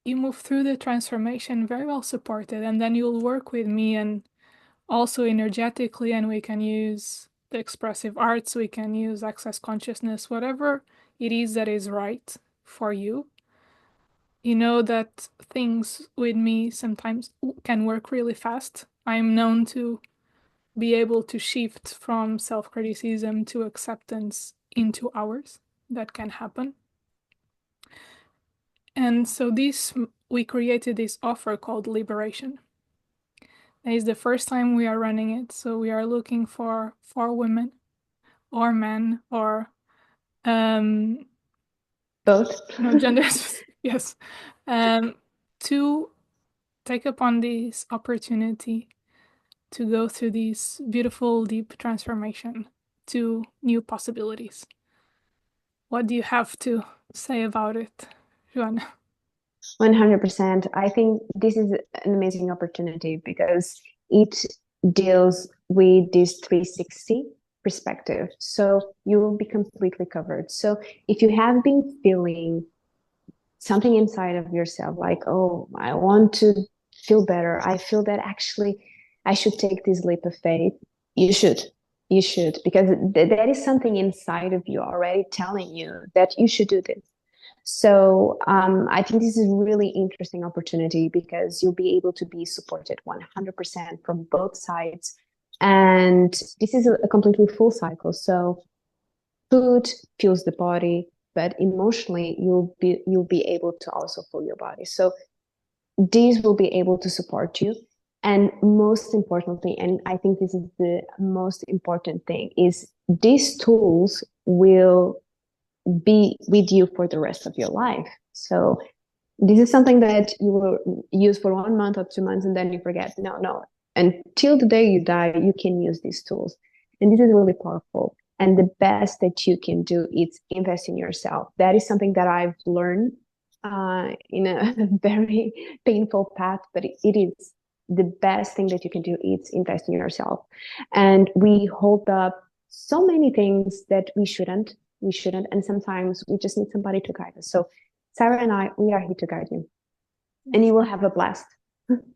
move through the transformation very well supported. And then you'll work with me and also energetically, and we can use the expressive arts, we can use access consciousness, whatever it is that is right for you. You know that things with me sometimes can work really fast. I'm known to be able to shift from self-criticism to acceptance in 2 hours. That can happen. And so we created this offer called Liberation. It is the first time we are running it, so we are looking for women or men or Both. no gender specific, yes, to take upon this opportunity to go through this beautiful deep transformation to new possibilities. What do you have to say about it, Joana? 100%. I think this is an amazing opportunity because it deals with this 360 perspective. So you will be completely covered. So if you have been feeling something inside of yourself, like, oh, I want to feel better, I feel that actually I should take this leap of faith, you should. You should, because there is something inside of you already telling you that you should do this. So I think this is a really interesting opportunity because you'll be able to be supported 100% from both sides. And this is a completely full cycle. So food fuels the body, but emotionally you'll be able to also fuel your body. So these will be able to support you. And most importantly, and I think this is the most important thing, is these tools will be with you for the rest of your life. So this is something that you will use for 1 month or 2 months and then you forget. No. Until the day you die, you can use these tools. And this is really powerful. And the best that you can do is invest in yourself. That is something that I've learned in a very painful path, but it is the best thing that you can do is invest in yourself. And we hold up so many things that we shouldn't, and sometimes we just need somebody to guide us. So Sara and I, we are here to guide you, and you will have a blast.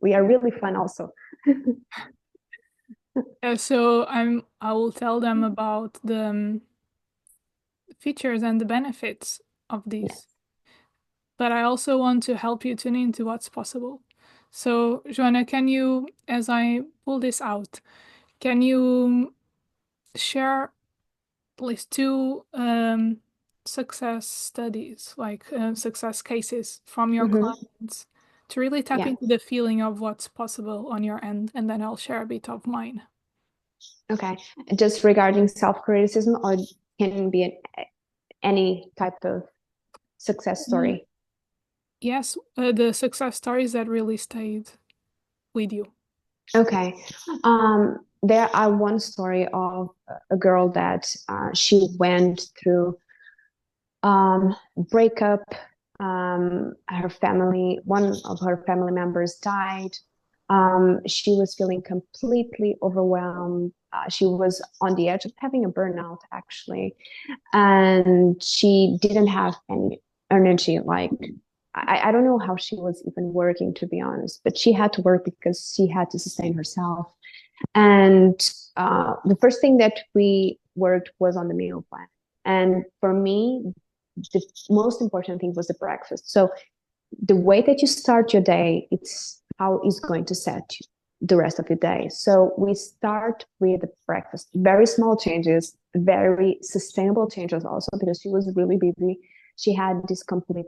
We are really fun also. So I will tell them about the features and the benefits of these. Yes. But I also want to help you tune into what's possible. So, Joana, can you, as I pull this out, can you share at least two success studies, like success cases from your clients, to really tap Yeah. into the feeling of what's possible on your end, and then I'll share a bit of mine. Okay. Just regarding self-criticism, or can be any type of success story? Yes, the success stories that really stayed with you. Okay. There are one story of a girl that she went through breakup. Her family, one of her family members died. She was feeling completely overwhelmed. she was on the edge of having a burnout, actually, and she didn't have any energy. Like, I don't know how she was even working, to be honest, but she had to work because she had to sustain herself. And the first thing that we worked was on the meal plan. And for me, the most important thing was the breakfast. So the way that you start your day, it's how it's going to set you the rest of your day. So we start with the breakfast, very small changes, very sustainable changes also, because she was really busy. She had this complete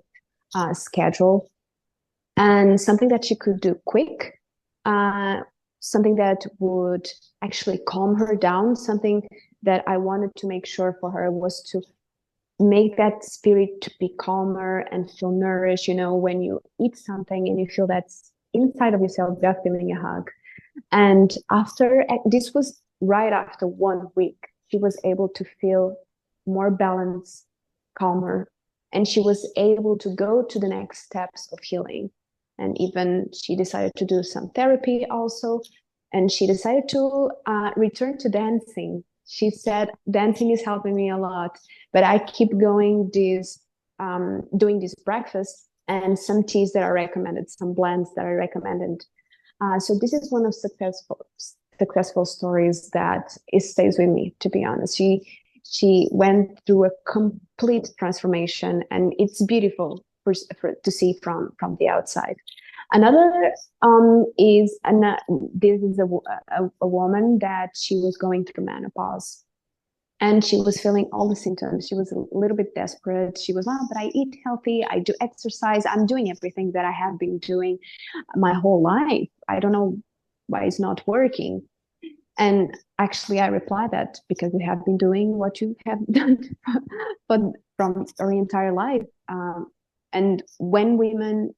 schedule, and something that she could do quick, something that would actually calm her down, something that I wanted to make sure for her was to make that spirit to be calmer and feel nourished. When you eat something and you feel that's inside of yourself, you're feeling a hug. And this was right after 1 week, she was able to feel more balanced, calmer, and she was able to go to the next steps of healing. And even she decided to do some therapy also, and she decided to return to dancing. She said, dancing is helping me a lot, but I keep doing this breakfast and some teas that are recommended, some blends that are recommended. So this is one of successful stories that it stays with me, to be honest. She went through a complete transformation, and it's beautiful to see from the outside. Another is this is a woman that she was going through menopause, and she was feeling all the symptoms. She was a little bit desperate. She was, but I eat healthy, I do exercise, I'm doing everything that I have been doing my whole life. I don't know why it's not working. And actually, I replied that because you have been doing what you have done but from your entire life. And when women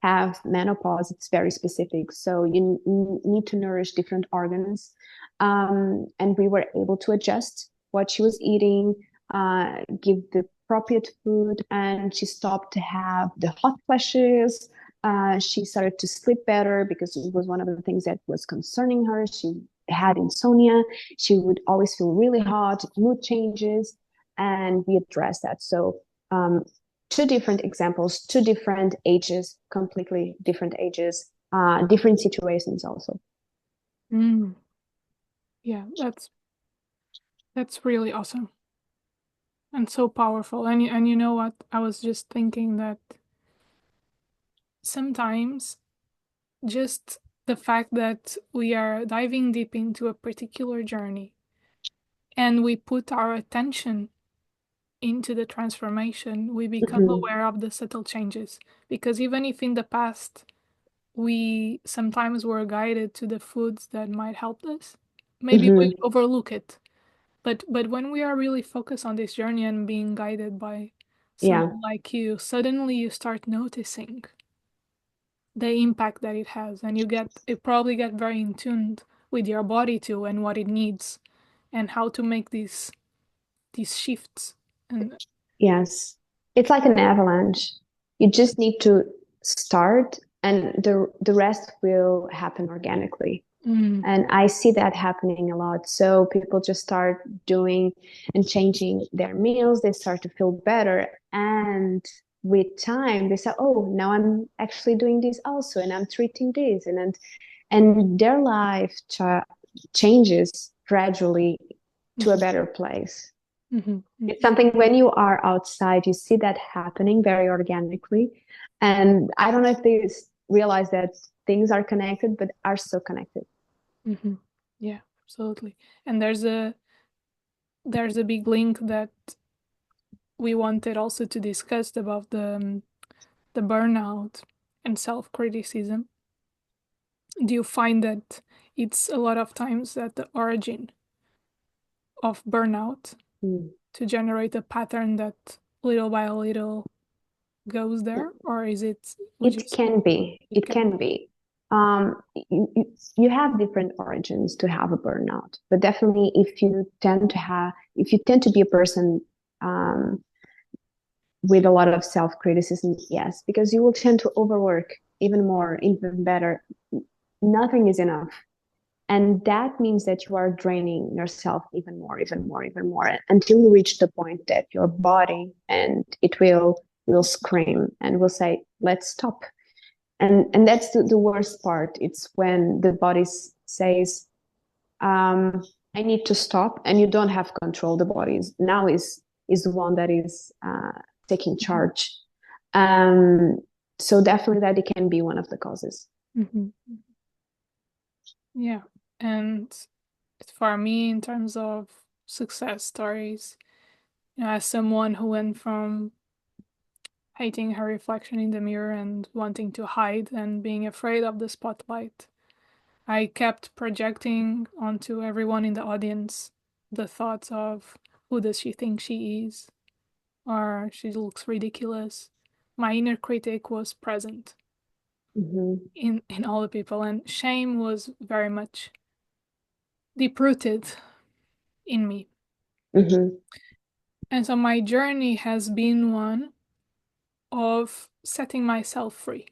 have menopause, it's very specific. So you need to nourish different organs. And we were able to adjust what she was eating, give the appropriate food, and she stopped to have the hot flashes. She started to sleep better because it was one of the things that was concerning her. She had insomnia. She would always feel really hot, mood changes, and we addressed that. So two different examples, two different ages, completely different ages, different situations also. Mm. Yeah, that's really awesome and so powerful. And you know what? I was just thinking that sometimes just the fact that we are diving deep into a particular journey and we put our attention into the transformation, we become aware of the subtle changes. Because even if in the past we sometimes were guided to the foods that might help us, maybe we overlook it. But when we are really focused on this journey and being guided by someone like you, suddenly you start noticing the impact that it has, and you probably get very in tune with your body too and what it needs and how to make these shifts. And Yes, it's like an avalanche. You just need to start, and the rest will happen organically. And I see that happening a lot. So people just start doing and changing their meals. They start to feel better. And with time, they say, oh, now I'm actually doing this also, and I'm treating this. And their life changes gradually to a better place. It's something when you are outside, you see that happening very organically. And I don't know if they realize that things are connected, but are so connected. Yeah, absolutely. And there's a big link that we wanted also to discuss about the burnout and self-criticism. Do you find that it's a lot of times at the origin of burnout to generate a pattern that little by little goes there, or is it? It can be. It can be. You have different origins to have a burnout, but definitely if you tend to be a person with a lot of self-criticism, yes, because you will tend to overwork even more, even better. Nothing is enough. And that means that you are draining yourself even more, even more, even more, until you reach the point that your body and it will scream and will say, let's stop. And that's the worst part. It's when the body says, I need to stop, and you don't have control. The body is the one that is taking charge. So definitely that it can be one of the causes. Mm-hmm. Yeah. And for me, in terms of success stories, as someone who went from hating her reflection in the mirror and wanting to hide and being afraid of the spotlight, I kept projecting onto everyone in the audience the thoughts of who does she think she is, or she looks ridiculous. My inner critic was present in all the people, and shame was very much deep rooted in me. Mm-hmm. And so my journey has been one of setting myself free.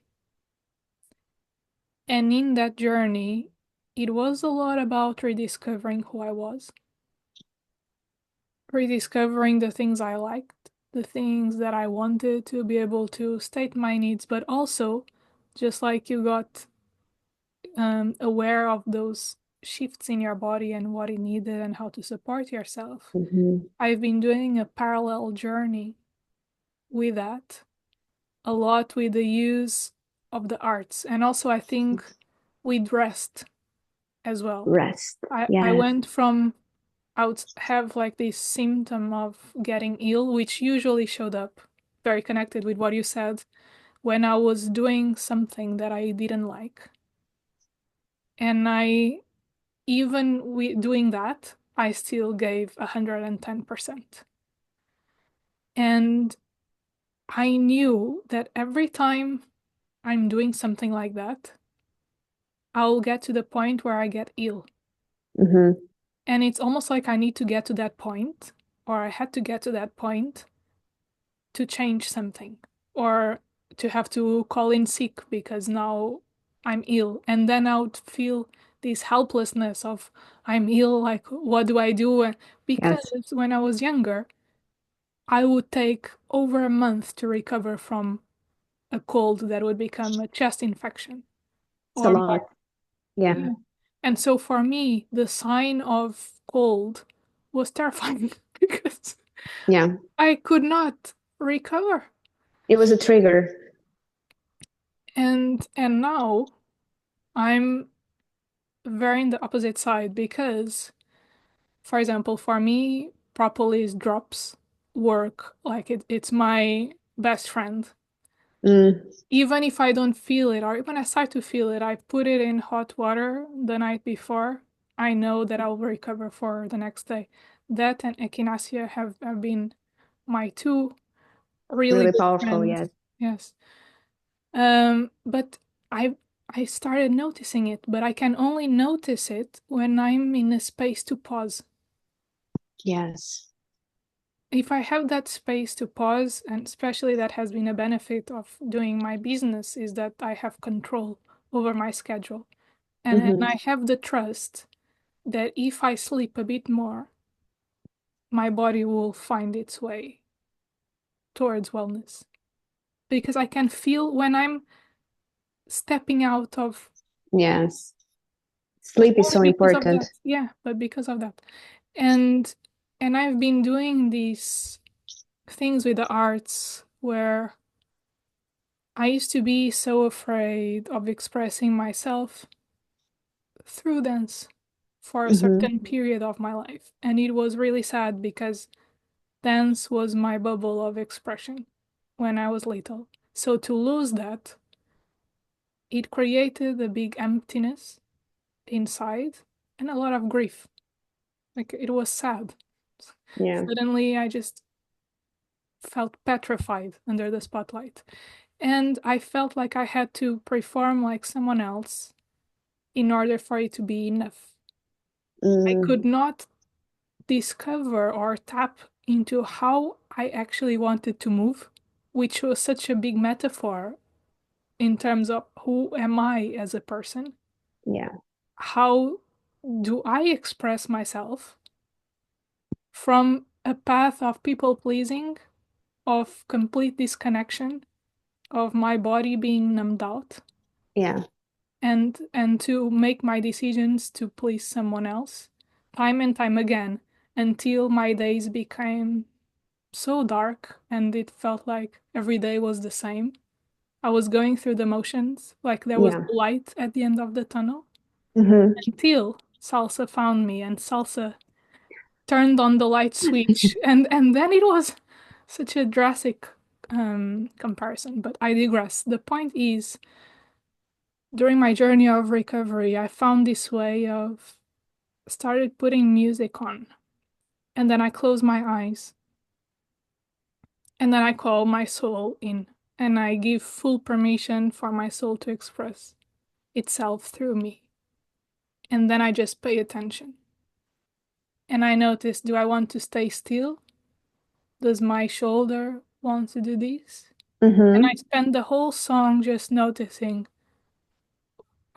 And in that journey, it was a lot about rediscovering who I was, rediscovering the things I liked, the things that I wanted to be able to state my needs, but also, just like you got aware of those shifts in your body and what it needed and how to support yourself, Mm-hmm. I've been doing a parallel journey with that, a lot with the use of the arts. And also, I think with rest as well. Rest. I Yes. went from, I would have like this symptom of getting ill, which usually showed up very connected with what you said when I was doing something that I didn't like. And even with doing that, I still gave 110%. And I knew that every time I'm doing something like that, I'll get to the point where I get ill. Mm-hmm. And it's almost like I need to get to that point, or I had to get to that point to change something, or to have to call in sick because now I'm ill. And then I would feel this helplessness of I'm ill, like, what do I do? Yes. Because when I was younger, I would take over a month to recover from a cold that would become a chest infection It's a or lot. more. Yeah. Yeah. And so for me, the sign of cold was terrifying because Yeah. I could not recover. It was a trigger. And now I'm very in the opposite side because, for example, for me, propolis drops work like it's my best friend. Mm. Even if I don't feel it, or even I start to feel it, I put it in hot water the night before. I know that I'll recover for the next day. That and echinacea have been my two really Really good powerful. friends. Yes. Yes. But I I started noticing it, but I can only notice it when I'm in a space to pause. Yes. If I have that space to pause, and especially that has been a benefit of doing my business, is that I have control over my schedule. And Mm-hmm. I have the trust that if I sleep a bit more, my body will find its way towards wellness. Because I can feel when I'm stepping out of, Yes. not Sleep is only so because of important. that, yeah, but because of that. And and I've been doing these things with the arts where I used to be so afraid of expressing myself through dance for a Mm-hmm. certain period of my life. And it was really sad because dance was my bubble of expression when I was little. So to lose that, it created a big emptiness inside and a lot of grief. Like it was sad. Yeah. Suddenly, I just felt petrified under the spotlight. And I felt like I had to perform like someone else in order for it to be enough. I could Mm. not discover or tap into how I actually wanted to move, which was such a big metaphor in terms of who am I as a person? Yeah. How do I express myself from a path of people pleasing, of complete disconnection, of my body being numbed out, Yeah. and to make my decisions to please someone else time and time again until my days became so dark and it felt like every day was the same. I was going through the motions, like there was Yeah. light at the end of the tunnel, Mm-hmm. until salsa found me and salsa turned on the light switch, and then it was such a drastic comparison. But I digress. The point is, during my journey of recovery, I found this way of started putting music on, and then I close my eyes, and then I call my soul in, and I give full permission for my soul to express itself through me. And then I just pay attention. And I notice, do I want to stay still? Does my shoulder want to do this? And I Mm-hmm. spend the whole song just noticing,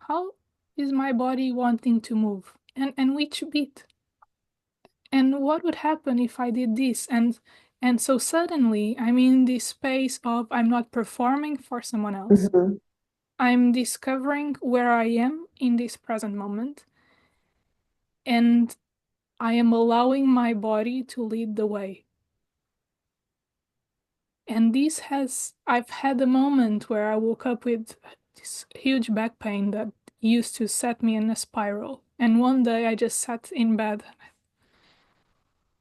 how is my body wanting to move? And which beat? And what would happen if I did this? And so suddenly I'm in this space of I'm not performing for someone else. Mm-hmm. I'm discovering where I am in this present moment, and I am allowing my body to lead the way. And I've had a moment where I woke up with this huge back pain that used to set me in a spiral. And one day I just sat in bed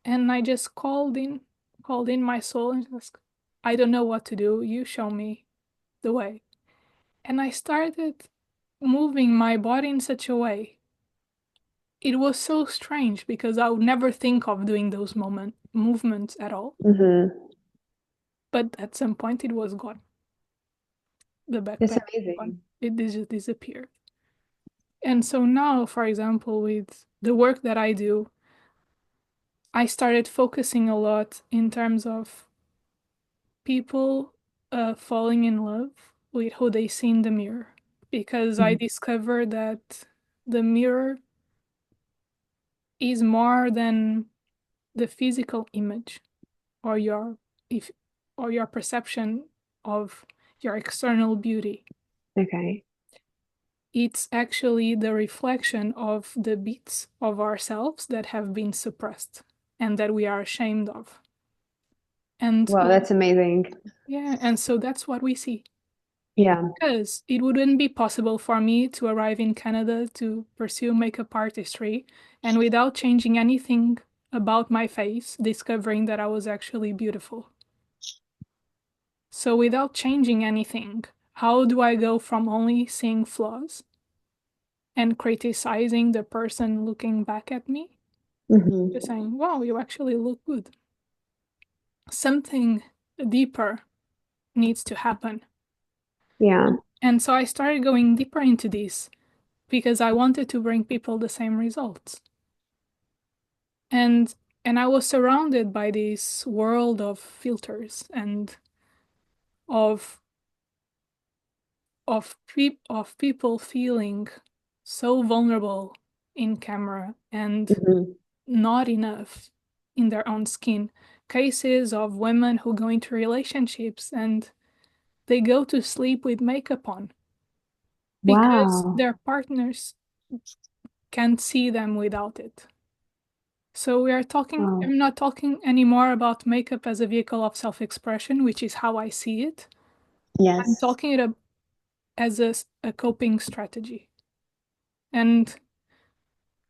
and I just called in my soul and just, I don't know what to do. You show me the way. And I started moving my body in such a way. It was so strange because I would never think of doing those movements at all. Mm-hmm. But at some point it was gone. The back That's pain was gone. amazing. It just disappeared. And so now, for example, with the work that I do, I started focusing a lot in terms of people falling in love with who they see in the mirror. Because I Mm-hmm. discovered that the mirror is more than the physical image or if or your perception of your external beauty. Okay. It's actually the reflection of the bits of ourselves that have been suppressed and that we are ashamed of. And Wow, that's amazing. yeah, and so that's what we see. Yeah. Because it wouldn't be possible for me to arrive in Canada to pursue makeup artistry and without changing anything about my face, discovering that I was actually beautiful. So without changing anything, how do I go from only seeing flaws and criticizing the person looking back at me Mm-hmm. to saying, wow, you actually look good? Something deeper needs to happen. Yeah. And so I started going deeper into this because I wanted to bring people the same results. And and I was surrounded by this world of filters and of of people feeling so vulnerable in camera and Mm-hmm. not enough in their own skin. Cases of women who go into relationships and they go to sleep with makeup on because Wow. their partners can't see them without it. So Wow. I'm not talking anymore about makeup as a vehicle of self-expression, which is how I see it. I'm Yes. talking it as a coping strategy. And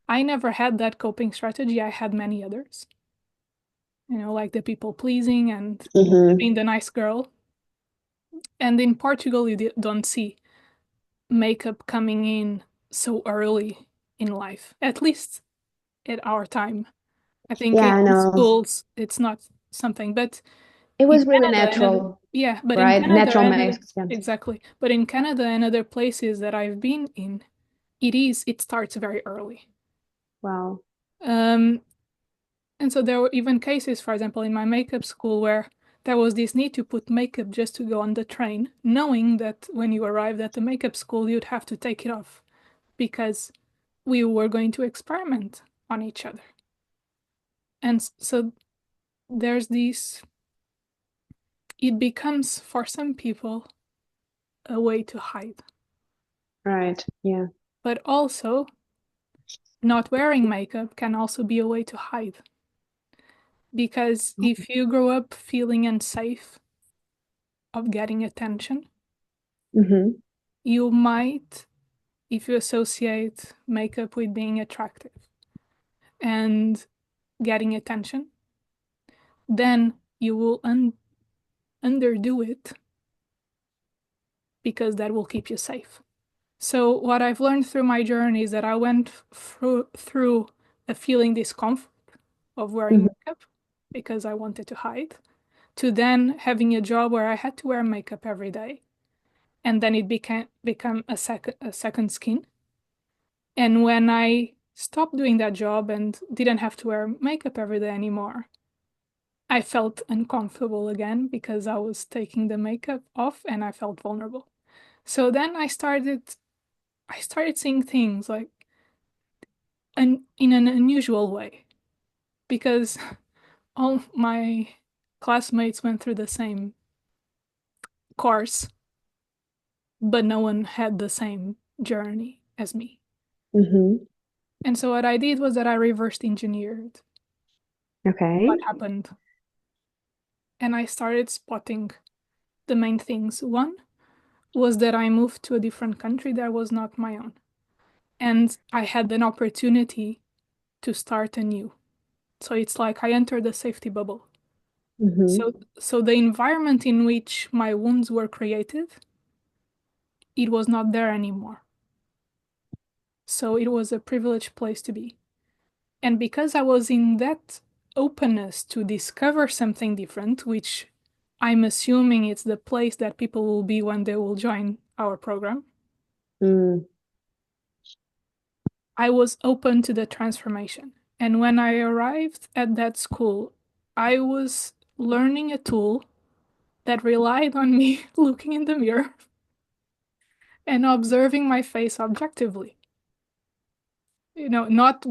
I never had that coping strategy. I had many others, like the people pleasing and Mm-hmm. being the nice girl. And in Portugal, you don't see makeup coming in so early in life, at least at our time. I think Yeah, I in know. schools, it's not something, but It in was really Canada and other, natural, yeah, but in right? Canada Natural and other, makes, yeah. exactly. But in Canada and other places that I've been in, it starts very early. Wow. Um, and so there were even cases, for example, in my makeup school where there was this need to put makeup just to go on the train, knowing that when you arrived at the makeup school, you'd have to take it off because we were going to experiment on each other. And so there's these, it becomes for some people a way to hide. Right. Yeah. But also, not wearing makeup can also be a way to hide. Because if you grow up feeling unsafe of getting attention, Mm-hmm. you might, if you associate makeup with being attractive and getting attention, then you will underdo it because that will keep you safe. So what I've learned through my journey is that I went through a feeling discomfort of wearing Mm-hmm. makeup because I wanted to hide, to then having a job where I had to wear makeup every day, and then it become a second skin. And when I stopped doing that job and didn't have to wear makeup every day anymore, I felt uncomfortable again because I was taking the makeup off and I felt vulnerable. So then I started seeing things like in an unusual way because all my classmates went through the same course, but no one had the same journey as me. Mm-hmm. And so what I did was that I reversed engineered what Okay. happened. And I started spotting the main things. One was that I moved to a different country that was not my own. And I had an opportunity to start anew. So it's like I entered a safety bubble. Mm-hmm. So the environment in which my wounds were created, it was not there anymore. So it was a privileged place to be. And because I was in that openness to discover something different, which I'm assuming it's the place that people will be when they will join our program, Mm. I was open to the transformation. And when I arrived at that school, I was learning a tool that relied on me looking in the mirror and observing my face objectively. Not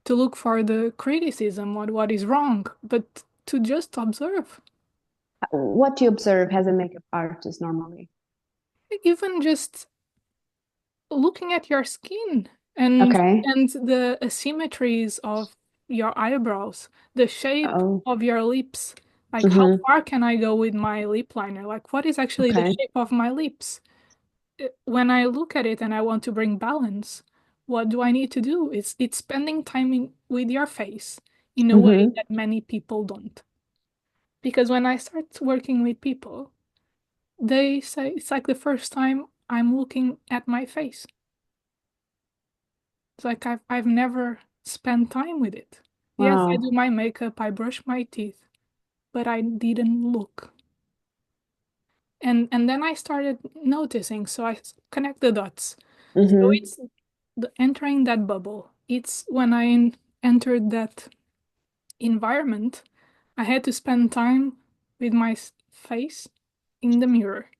to look for the criticism or what is wrong, but to just observe. What do you observe as a makeup artist normally? Even just looking at your skin and Okay. and the asymmetries of your eyebrows, the shape Oh. of your lips. Like how Mm-hmm. far can I go with my lip liner? Like what is actually the Okay. shape of my lips? When I look at it and I want to bring balance, what do I need to do? It's spending time with your face in a way Mm-hmm. that many people don't. Because when I start working with people, they say it's like the first time I'm looking at my face. It's like I've never spent time with it. Yes, I do Wow. my makeup, I brush my teeth, but I didn't look. And then I started noticing, so I connect the dots. So Mm-hmm. it's entering that bubble. It's when I entered that environment, I had to spend time with my face in the mirror.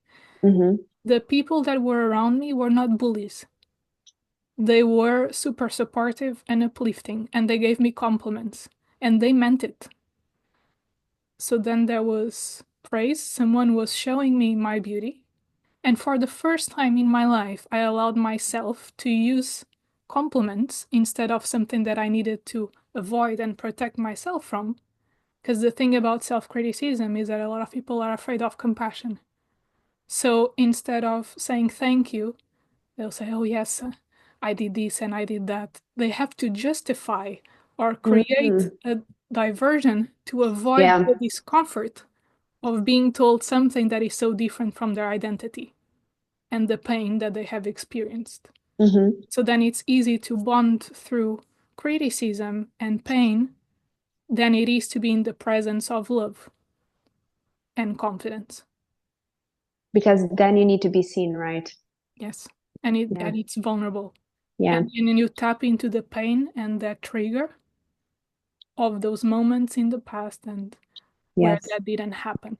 Mm-hmm. The people that were around me were not bullies. They were super supportive and uplifting, and they gave me compliments, and they meant it. So then there was praise. Someone was showing me my beauty. And for the first time in my life, I allowed myself to use compliments instead of something that I needed to avoid and protect myself from. Because the thing about self criticism is that a lot of people are afraid of compassion. So instead of saying thank you, they'll say, oh, yes, I did this and I did that. They have to justify or create Mm-hmm. a diversion to avoid Yeah. the discomfort of being told something that is so different from their identity and the pain that they have experienced. Mm-hmm. So then it's easy to bond through criticism and pain than it is to be in the presence of love and confidence. Because then you need to be seen, right? Yes. And Yeah. it's vulnerable. Yeah. And then you tap into the pain and that trigger of those moments in the past and where Yes. that didn't happen.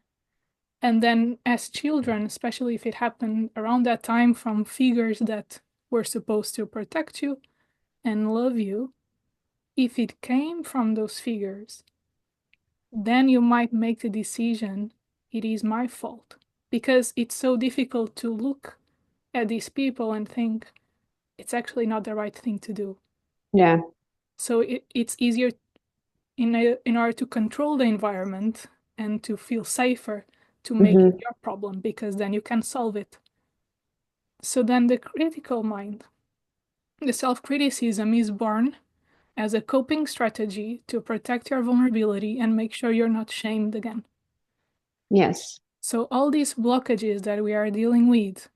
And then as children, especially if it happened around that time from figures that were supposed to protect you, and love you, if it came from those figures, then you might make the decision, it is my fault. Because it's so difficult to look at these people and think it's actually not the right thing to do. Yeah. So it's easier in order to control the environment and to feel safer to make it your problem, because then you can solve it. So then the critical mind, the self-criticism, is born as a coping strategy to protect your vulnerability and make sure you're not shamed again. Yes. So all these blockages that we are dealing with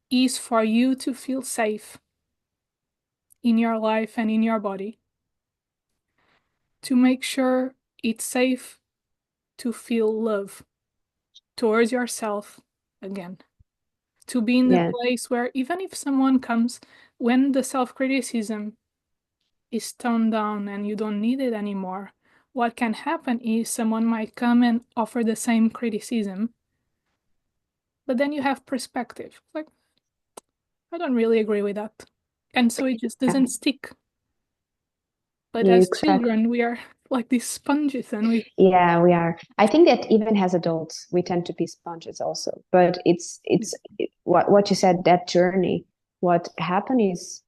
is for you to feel safe in your life and in your body, to make sure it's safe to feel love towards yourself again, to be in the Yeah. place where even if someone comes, when the self-criticism is toned down and you don't need it anymore, what can happen is someone might come and offer the same criticism, but then you have perspective. Like, I don't really agree with that. And so it just doesn't stick. But Yeah, as exactly. children, we are like these sponges and we. Yeah, we are. I think that even as adults, we tend to be sponges also. But what you said, that journey. What happened is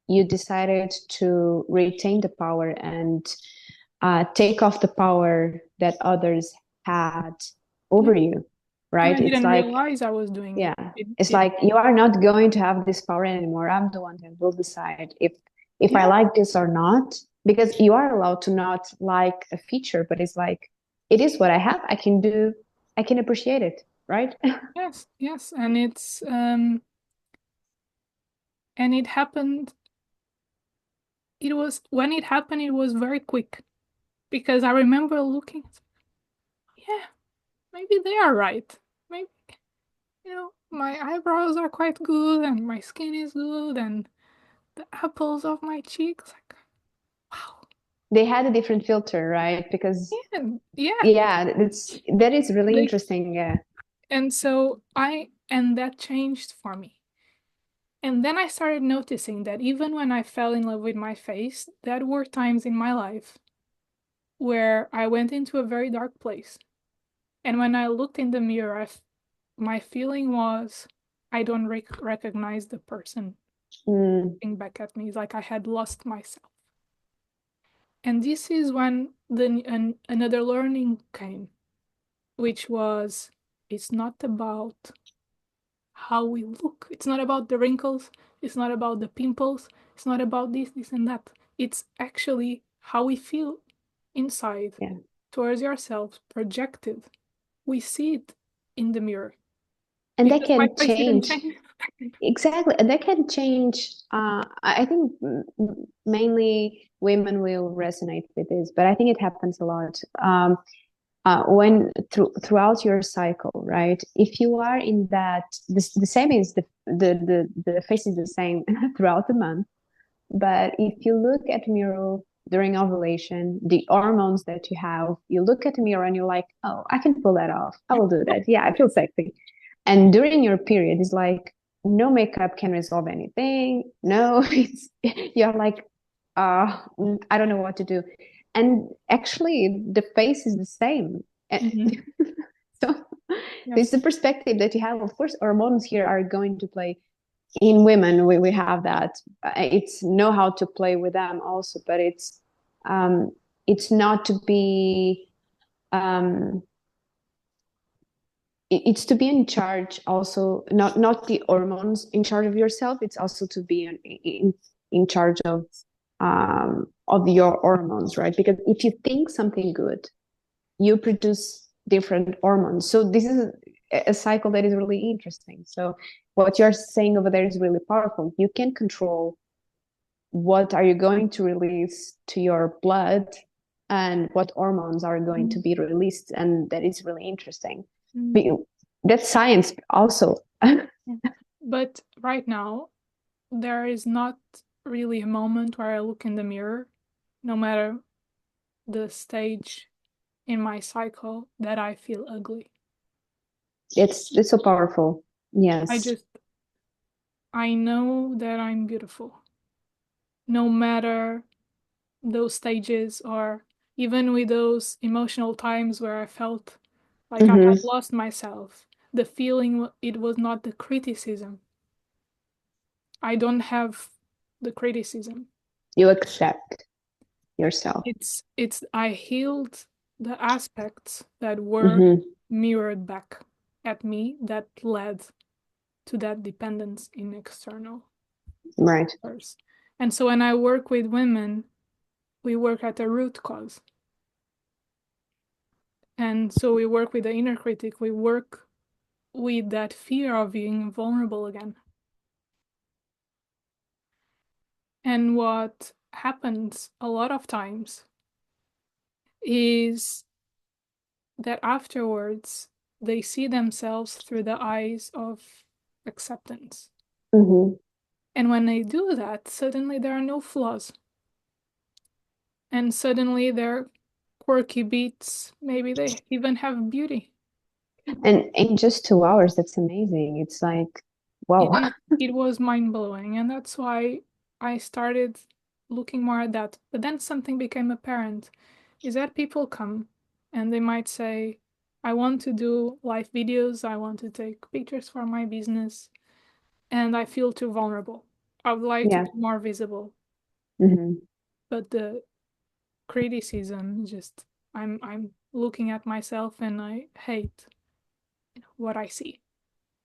you decided to retain the power and take off the power that others had Yeah. over you, And I right? It's didn't like, realize I was doing it. yeah, it's It like you are not going to have this power anymore. I'm the one that will decide if I yeah, like this or not, because you are allowed to not like a feature, but it's like it is what I have. I can do, I can appreciate it, right? yes, yes. And it happened. It was when it happened, it was very quick because I remember looking, yeah, maybe they are right. Maybe, my eyebrows are quite good and my skin is good and the apples of my cheeks, like, wow. They had a different filter, right? Because Yeah, yeah. yeah, that is really They interesting. Yeah. and so and that changed for me. And then I started noticing that even when I fell in love with my face, there were times in my life where I went into a very dark place. And when I looked in the mirror, my feeling was I don't recognize the person Mm, looking back at me. It's like I had lost myself. And this is when another learning came, which was it's not about how we look. It's not about the wrinkles. It's not about the pimples. It's not about this, and that. It's actually how we feel inside yeah. towards ourselves, projected. We see it in the mirror And that because my can face didn't change. change. Exactly. And that can change. I think mainly women will resonate with this, but I think it happens a lot. When throughout your cycle, right? If you are in that, the same is the face is the same throughout the month. But if you look at mirror during ovulation, the hormones that you have, you look at the mirror and you're like, oh, I can pull that off. I will do that. Yeah, I feel sexy. And during your period, it's like no makeup can resolve anything. No, it's you're like, I don't know what to do. And actually, the face is the same. Mhm. So it's Yes. the perspective that you have. Of course, hormones here are going to play in women. We have that. It's know how to play with them also, but it's not to be um, it's to be in charge also, not the hormones in charge of yourself. It's also to be in charge of your hormones, right? Because if you think something good, you produce different hormones. So this is a cycle that is really interesting. So what you're saying over there is really powerful. You can control what are you going to release to your blood and what hormones are going to Mhm. be released, and that is really interesting. Mm. But that's science also. Yeah. But right now, there is not really a moment where I look in the mirror, no matter the stage in my cycle, that I feel ugly. It's so powerful. I Yes. just, I know that I'm beautiful. no matter those stages, or even with those emotional times where I felt like I had lost myself, the feeling, it was not the criticism. I don't have the criticism. You accept yourself. It's I healed the aspects that were Mm-hmm. mirrored back at me that led to that dependence in external Right. factors. And so when I work with women, we work at the root cause. And so we work with the inner critic, we work with that fear of being vulnerable again. And what happens a lot of times is that afterwards they see themselves through the eyes of acceptance. Mm-hmm. And when they do that, suddenly there are no flaws. And suddenly they're quirky beats, maybe they even have beauty. And in just 2 hours, that's amazing. It's like, wow. It was mind blowing, and that's why I started looking more at that. But then something became apparent is that people come and they might say, I want to do live videos, I want to take pictures for my business, and I feel too vulnerable. I would like to Yeah. be more visible. Mm-hmm. But the criticism just I'm looking at myself and I hate what I see.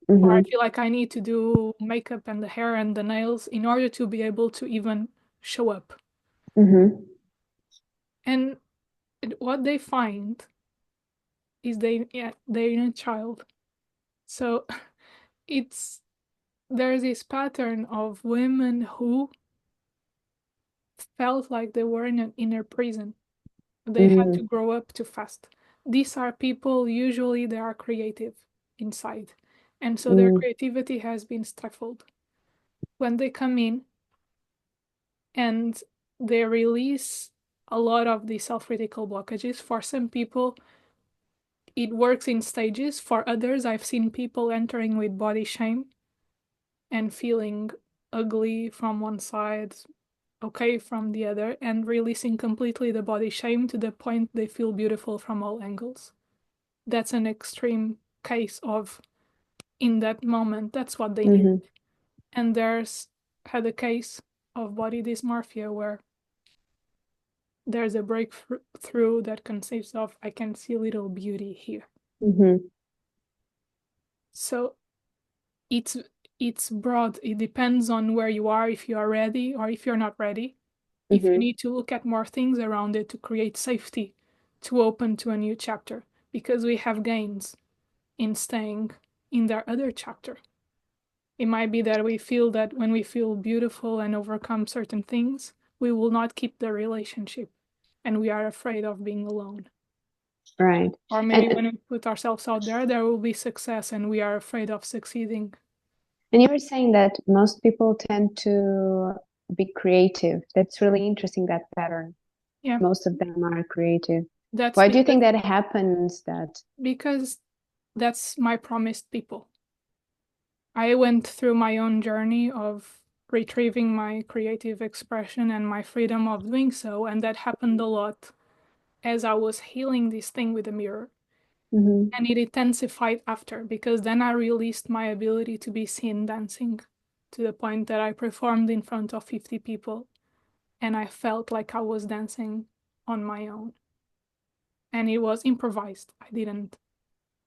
Or I Mm-hmm. feel like I need to do makeup and the hair and the nails in order to be able to even show up. Mm-hmm. And what they find is they're in a child. So it's there's this pattern of women who felt like they were in an inner prison. They had Mm-hmm. to grow up too fast. These are people, usually they are creative inside. And so their Mm-hmm. creativity has been stifled. When they come in, and they release a lot of the self-critical blockages. For some people, it works in stages. For others, I've seen people entering with body shame and feeling ugly from one side, okay from the other, and releasing completely the body shame to the point they feel beautiful from all angles. That's an extreme case of, in that moment, that's what they need. Mm-hmm. And there's had a case of body dysmorphia where there's a breakthrough that consists of I can see little beauty here. Mm-hmm. So it's it's broad. It depends on where you are, if you are ready or if you're not ready. If you Mm-hmm. need to look at more things around it to create safety, to open to a new chapter, because we have gains in staying in their other chapter. It might be that we feel that when we feel beautiful and overcome certain things, we will not keep the relationship and we are afraid of being alone. Right. Or maybe And when we put ourselves out there, there will be success and we are afraid of succeeding. you were saying that most people tend to be creative. That's really interesting, that pattern. Yeah, Most of them are creative. that's Why do you because think that happens that? because that's my promised people. I went through my own journey of retrieving my creative expression and my freedom of doing so, and that happened a lot as I was healing this thing with the mirror. Mm-hmm. And it intensified after, because then I released my ability to be seen dancing to the point that I performed in front of 50 people and I felt like I was dancing on my own. And it was improvised. I didn't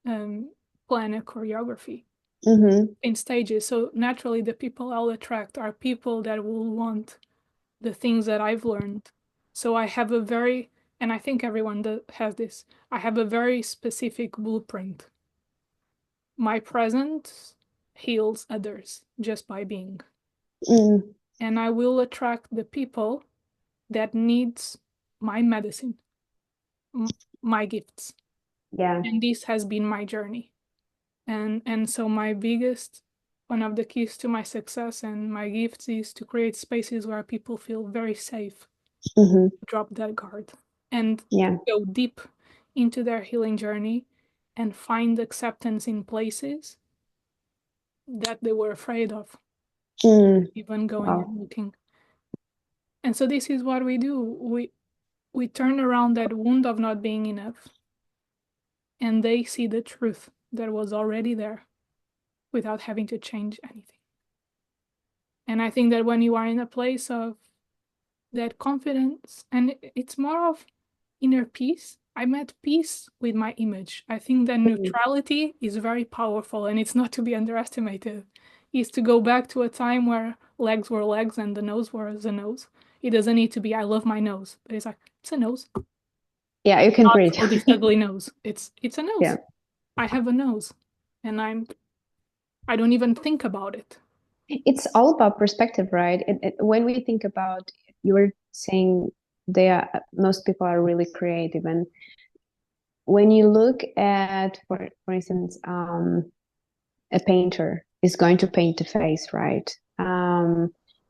um, plan a choreography Mm-hmm. in stages. So naturally, the people I'll attract are people that will want the things that I've learned. So I have a very, and I think everyone has this, I have a very specific blueprint. My presence heals others just by being. Mm. And I will attract the people that needs my medicine, my gifts. Yeah. And this has been my journey. And so my biggest, one of the keys to my success and my gifts is to create spaces where people feel very safe, Mm-hmm. drop that guard, and Yeah. go deep into their healing journey and find acceptance in places that they were afraid of Mm. even going Wow. and looking. And so this is what we do. We turn around that wound of not being enough, and they see the truth that was already there without having to change anything. And I think that when you are in a place of that confidence, and it's more of inner peace, I'm at peace with my image. I think that neutrality is very powerful, and it's not to be underestimated. Is to go back to a time where legs were legs and the nose was a nose. It doesn't need to be I love my nose, but it's like it's a nose. Yeah, you can Not breathe. for this ugly nose. It's a nose. Yeah. I have a nose, and I don't even think about it. It's all about perspective, right? When we think about, you were saying most people are really creative, and when you look at, for instance, a painter is going to paint the face, right?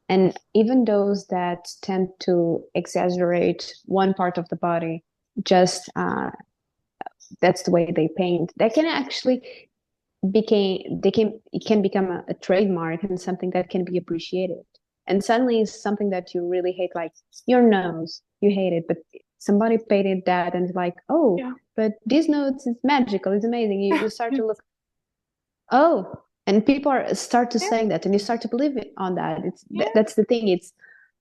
And even those that tend to exaggerate one part of the body, just that's the way they paint. That can actually it can become a trademark and something that can be appreciated. And suddenly it's something that you really hate, like your nose, you hate it, but somebody painted that and it's like, oh, Yeah. but this nose is magical, it's amazing. You start to Yes. look, oh, and people start to Yeah. saying that, and you start to believe it on that. Yeah. That's the thing. It's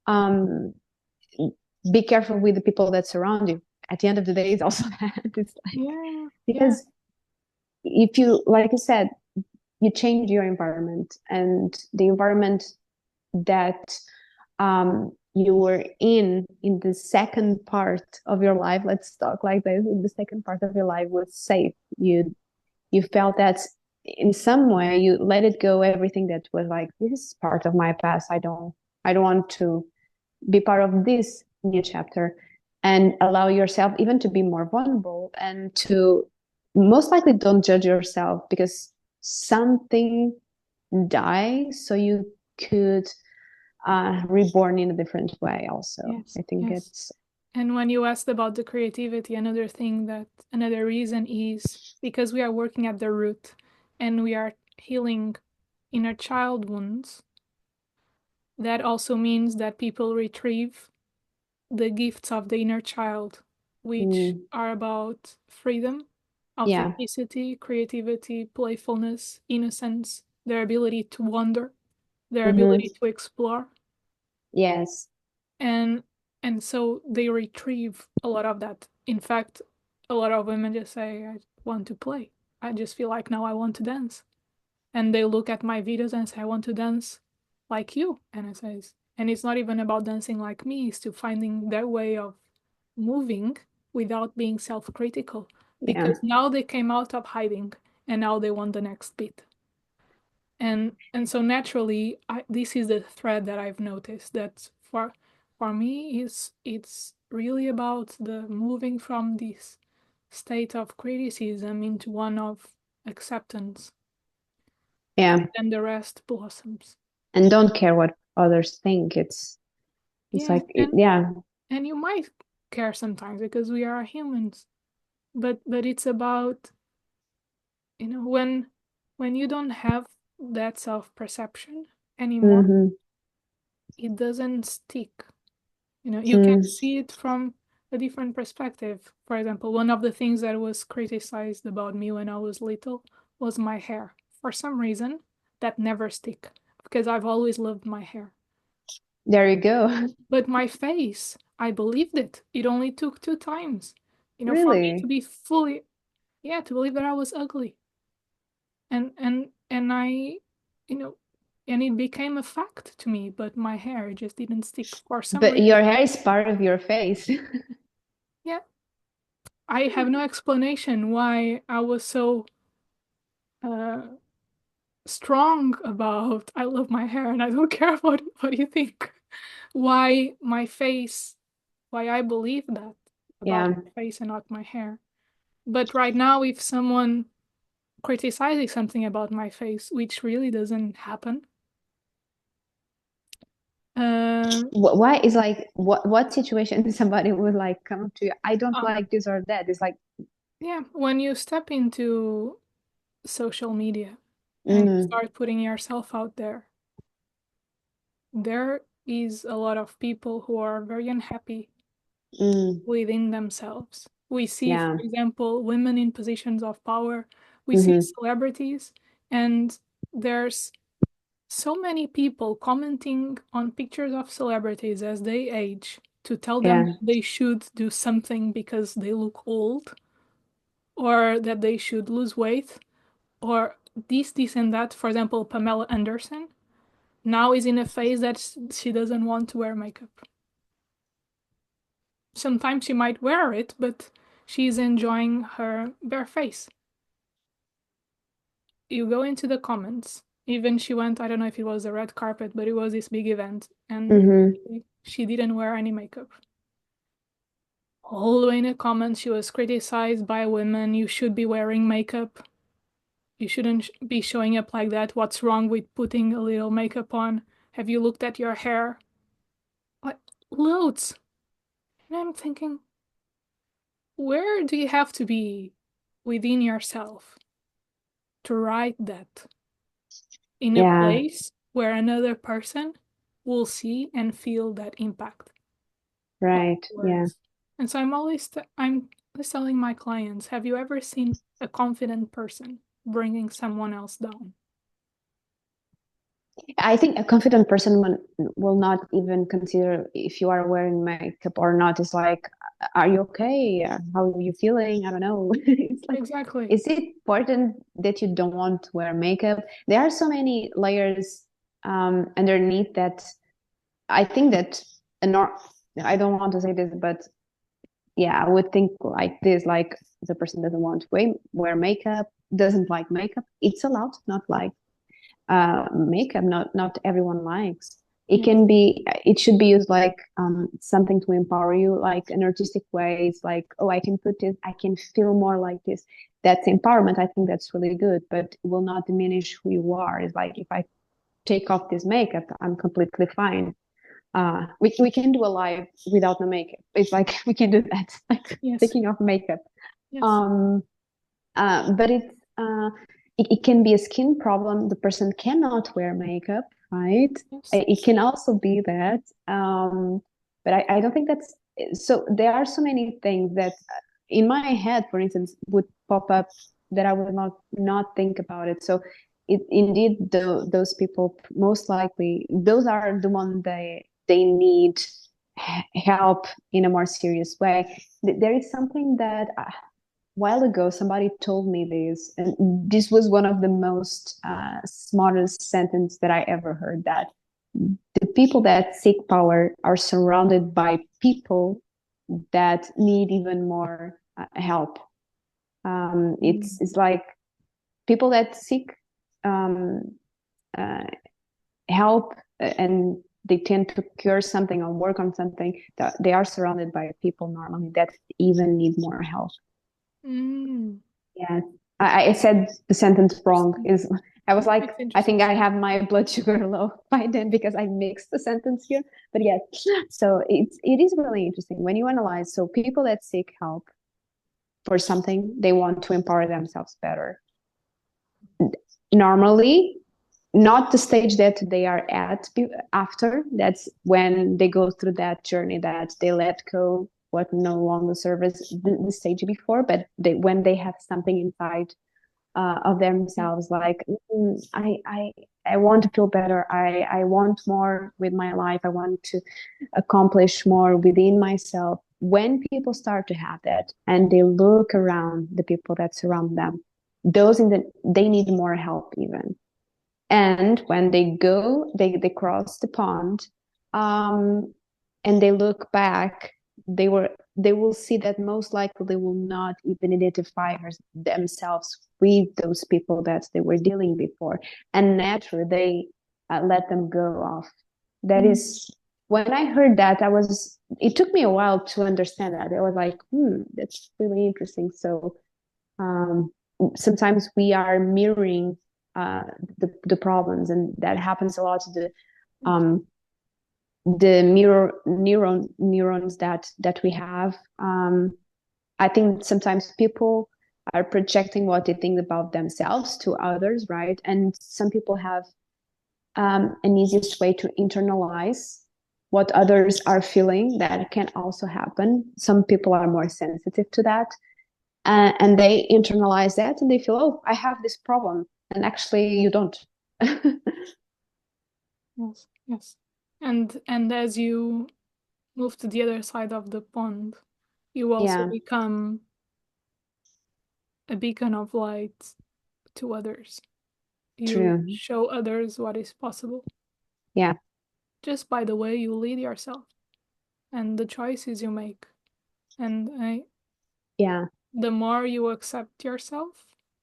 um be careful with the people that surround you. At the end of the day, it's also that. It's like, Yeah. Yeah. because if you, like I said, you change your environment, and the environment that you were in the second part of your life, let's talk like this, in the second part of your life was safe. You felt that in some way you let it go, everything that was like, this is part of my past, I don't want to be part of this new chapter, and allow yourself even to be more vulnerable, and to most likely don't judge yourself, because something dies so you could reborn in a different way also. Yes. I think Yes. it's And when you asked about the creativity, another reason is because we are working at the root and we are healing inner child wounds. That also means that people retrieve the gifts of the inner child, which are about freedom, yeah. authenticity, creativity, playfulness, innocence, their ability to wonder, their ability Mm-hmm. to explore. Yes. And and so they retrieve a lot of that. In fact, a lot of women just say, I want to play. I just feel like now I want to dance. And they look at my videos and say, I want to dance like you. And I says, and it's not even about dancing like me, it's to finding their way of moving without being self-critical. Yeah. Because now they came out of hiding and now they want the next beat. And so naturally, this is the thread that I've noticed that for me is it's really about the moving from this state of criticism into one of acceptance, Yeah. and the rest blossoms. And don't care what others think. It's Yes, like yeah. and you might care sometimes because we are humans, but it's about, when you don't have that self-perception anymore, Mm-hmm. it doesn't stick. You can Mm. see it from a different perspective. For example, one of the things that was criticized about me when I was little was my hair. For some reason, that never stick because I've always loved my hair. There you go. But my face, I believed it. It only took 2 times, for me to Really. be fully, yeah, to believe that I was ugly. And I, you know, and it became a fact to me, but my hair just didn't stick for some But reason. your hair is part of your face. Yeah, I have no explanation why I was so uh, strong about I love my hair and I don't care what you think. Why my face, why I believe that about Yeah. my face and not my hair. But right now, if someone criticizing something about my face, which really doesn't happen, uh, Why is like what situation somebody would like come to you? I don't uh, like this or that. It's like yeah, when you step into social media and you mm, start putting yourself out there is a lot of people who are very unhappy Mm, within themselves. We see, for yeah. example, women in positions of power. We see Mm-hmm. celebrities, and there's so many people commenting on pictures of celebrities as they age to tell them Yeah. that they should do something because they look old, or that they should lose weight, or this, and that. For example, Pamela Anderson now is in a phase that she doesn't want to wear makeup. Sometimes she might wear it, but she's enjoying her bare face. You go into the comments. Even she went, I don't know if it was a red carpet, but it was this big event, and Mm-hmm. she didn't wear any makeup. All the way in the comments, she was criticized by women. You should be wearing makeup. You shouldn't be showing up like that. What's wrong with putting a little makeup on? Have you looked at your hair? Like, loads. And I'm thinking, where do you have to be within yourself to write that in a Yeah. place where another person will see and feel that impact of Right. Yeah. words? And so I'm always telling my clients, have you ever seen a confident person bringing someone else down? I think a confident person will not even consider if you are wearing makeup or not. It's like, are you okay? How are you feeling? I don't know. It's like, Exactly. is it important that you don't want to wear makeup? There are so many layers underneath that. I think that, I don't want to say this, but yeah, I would think like this, like the person doesn't want to wear makeup, doesn't like makeup. It's allowed to not like makeup. Not everyone likes. Yes. It should be used like something to empower you, like an artistic way. It's like, oh, I can put this, I can feel more like this. That's empowerment. I think that's really good, but it will not diminish who you are. It's like if I take off this makeup, I'm completely fine. We can do a live without no makeup. It's like we can do that, like Yes. taking off makeup. Yes. Um, but it can be a skin problem. The person cannot wear makeup, right? Yes. It can also be that. But I don't think that's so. There are so many things that in my head, for instance, would pop up that I would not think about it. So indeed, those people most likely those are the ones they need help in a more serious way. There is something that while ago somebody told me this, and this was one of the most smartest sentence that I ever heard, that the people that seek power are surrounded by people that need even more help. Mm. It's like people that seek um, uh, help and they tend to cure something or work on something, that they are surrounded by people normally that even need more help. Mm. Yeah, I said the sentence wrong. Interesting. Is I was like, That's I interesting. think I have my blood sugar low by then because I mixed the sentence here. But yes, so it is really interesting when you analyze. So people that seek help for something, they want to empower themselves better. Normally, not the stage that they are at after. That's when they go through that journey that they let go what no longer serves the stage before, but when they have something inside of Mm. themselves, like I want to feel better. I want more with my life. I want to accomplish more within myself. When people start to have that and they look around the people that surround them, they need more help even. And when they go, they cross the pond, um, and they look back, they will see that most likely they will not even identify themselves with those people that they were dealing before, and naturally they let them go off. That Mm. is when I heard that, it took me a while to understand that. I was like, that's really interesting. So um, sometimes we are mirroring uh, the problems, and that happens a lot to the neurons that we have. I think sometimes people are projecting what they think about themselves to others, right? And some people have an easiest way to internalize. what others are feeling. That can also happen. Some people are more sensitive to that, and they internalize that and they feel, oh, I have this problem, and actually you don't. Yes, yes. And as you move to the other side of the pond, you also Yeah, become a beacon of light to others. You true. show others what is possible Yeah, just by the way you lead yourself and the choices you make. And yeah, the more you accept yourself,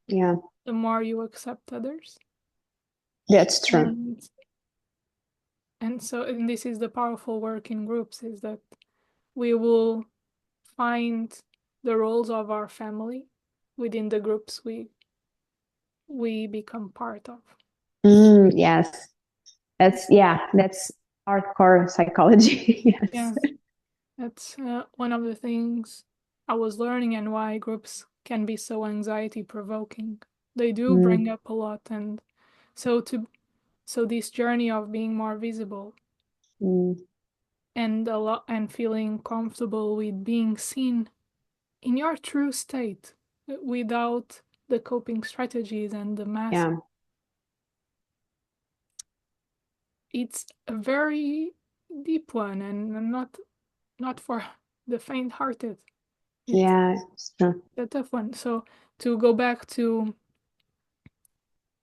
yeah, the more you accept others. that's true. And and this is the powerful work in groups, is that we will find the roles of our family within the groups we become part of. Yes, that's hardcore psychology. Yes. Yes, that's one of the things I was learning, and why groups can be so anxiety provoking. They do bring Mm, up a lot, and so to so this journey of being more visible mm, and a lot, and feeling comfortable with being seen in your true state, without the coping strategies and the mask. yeah, It's a very deep one, and not for the faint-hearted. It's yeah, it's true. a tough one. So to go back to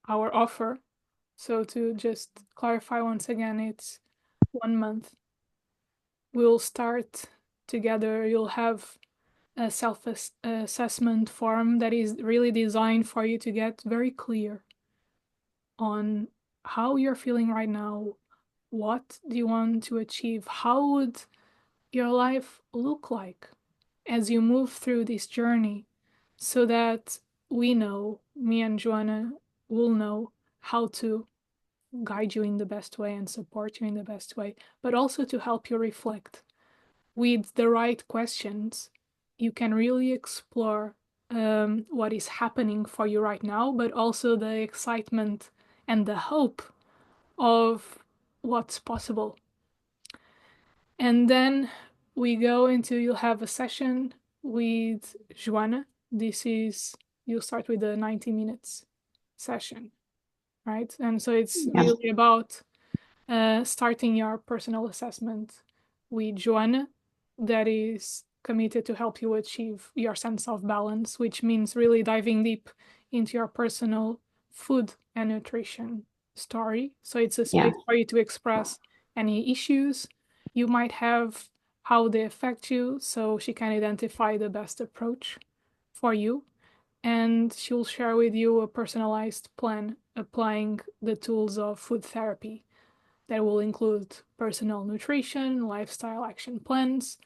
our offer, so to just clarify once again, it's 1 month. We'll start together. You'll have a self-assessment form that is really designed for you to get very clear on how you're feeling right now. What do you want to achieve? How would your life look like as you move through this journey, so that we know, me and Joana will know how to guide you in the best way and support you in the best way, but also to help you reflect with the right questions. You can really explore what is happening for you right now, but also the excitement and the hope of what's possible. And then we go into, you'll have a session with Joana. You'll start with a 90 minutes session, right? And so it's Yeah, really about starting your personal assessment with Joana, that is committed to help you achieve your sense of balance, which means really diving deep into your personal food and nutrition story. So it's a yeah, space for you to express any issues you might have, how they affect you, so she can identify the best approach for you. And she'll share with you a personalized plan applying the tools of food therapy that will include personal nutrition, lifestyle action plans,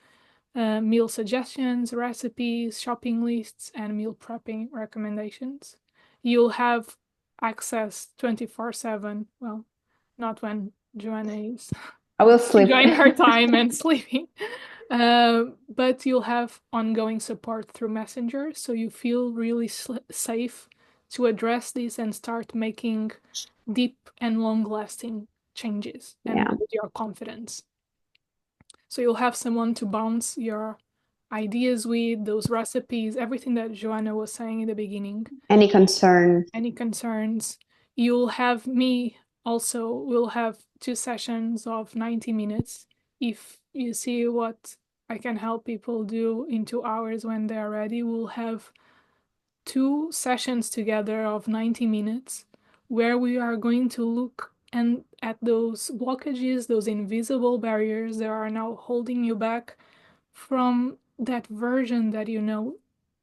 meal suggestions, recipes, shopping lists, and meal prepping recommendations. You'll have access 24/7. Well, not when Joanna is I will sleep. enjoying her time and sleeping. But you'll have ongoing support through Messenger, so you feel really safe to address this and start making deep and long lasting changes and Yeah, build your confidence. So you'll have someone to bounce your ideas with, those recipes, everything that Joanna was saying in the beginning, any concern? any concerns. You'll have me also, we'll have 2 sessions of 90 minutes. If you see what I can help people do in 2 hours when they're ready, we'll have 2 sessions together of 90 minutes where we are going to look and at those blockages, those invisible barriers that are now holding you back from that version that you know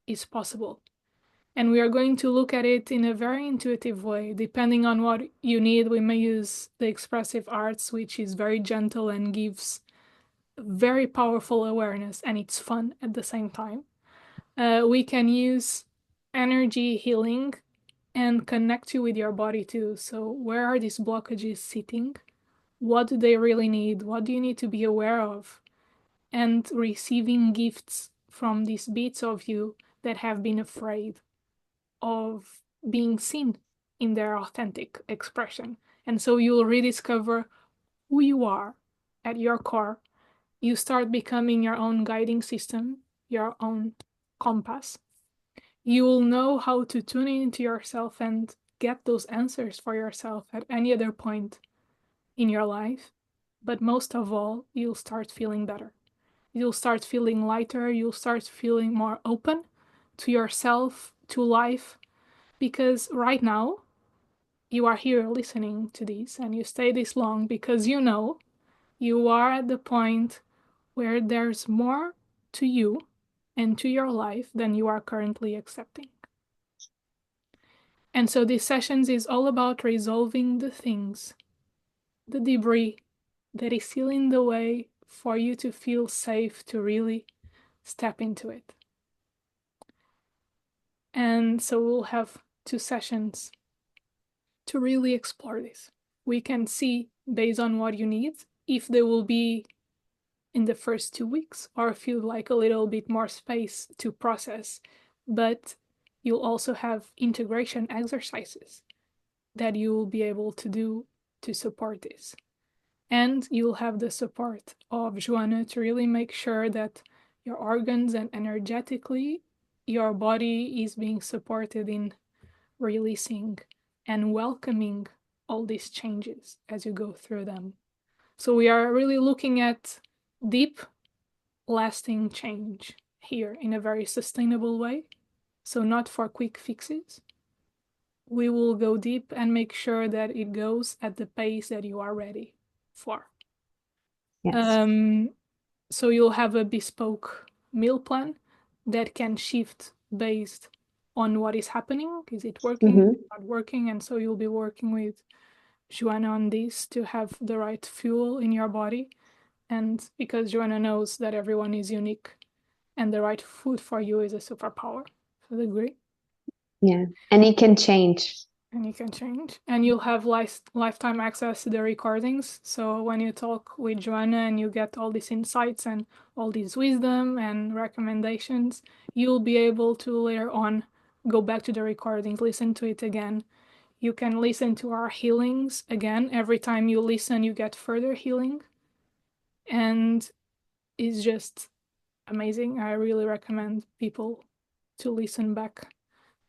is possible. And we are going to look at it in a very intuitive way. Depending on what you need, we may use the expressive arts, which is very gentle and gives very powerful awareness, and it's fun at the same time. We can use energy healing and connect you with your body too. So, where are these blockages sitting? What do they really need? What do you need to be aware of? And receiving gifts from these bits of you that have been afraid of being seen in their authentic expression. And so you'll rediscover who you are, at your core, you start becoming your own guiding system, your own compass. You will know how to tune into yourself and get those answers for yourself at any other point in your life. But most of all, you'll start feeling better. You'll start feeling lighter. You'll start feeling more open to yourself, to life. Because right now, you are here listening to this and you stay this long because you know you are at the point where there's more to you and to your life than you are currently accepting. And so these sessions is all about resolving the things, the debris that is still in the way for you to feel safe to really step into it. And so we'll have 2 sessions to really explore this. We can see based on what you need if they will be in the first 2 weeks or feel like a little bit more space to process. But you'll also have integration exercises that you will be able to do to support this. And you'll have the support of Joana to really make sure that your organs and energetically your body is being supported in releasing and welcoming all these changes as you go through them. So we are really looking at deep, lasting change here in a very sustainable way. So not for quick fixes. We will go deep and make sure that it goes at the pace that you are ready for. Yes. So you'll have a bespoke meal plan that can shift based on what is happening. Is it working? Is it not working? And so you'll be working with Joana on this to have the right fuel in your body. And because Joana knows that everyone is unique and the right food for you is a superpower. So I agree. Yeah. And it can change. And you can change. And you'll have lifetime access to the recordings. So when you talk with Joana and you get all these insights and all this wisdom and recommendations, you'll be able to later on go back to the recordings, listen to it again. You can listen to our healings again. Every time you listen, you get further healing. And it's just amazing. I really recommend people to listen back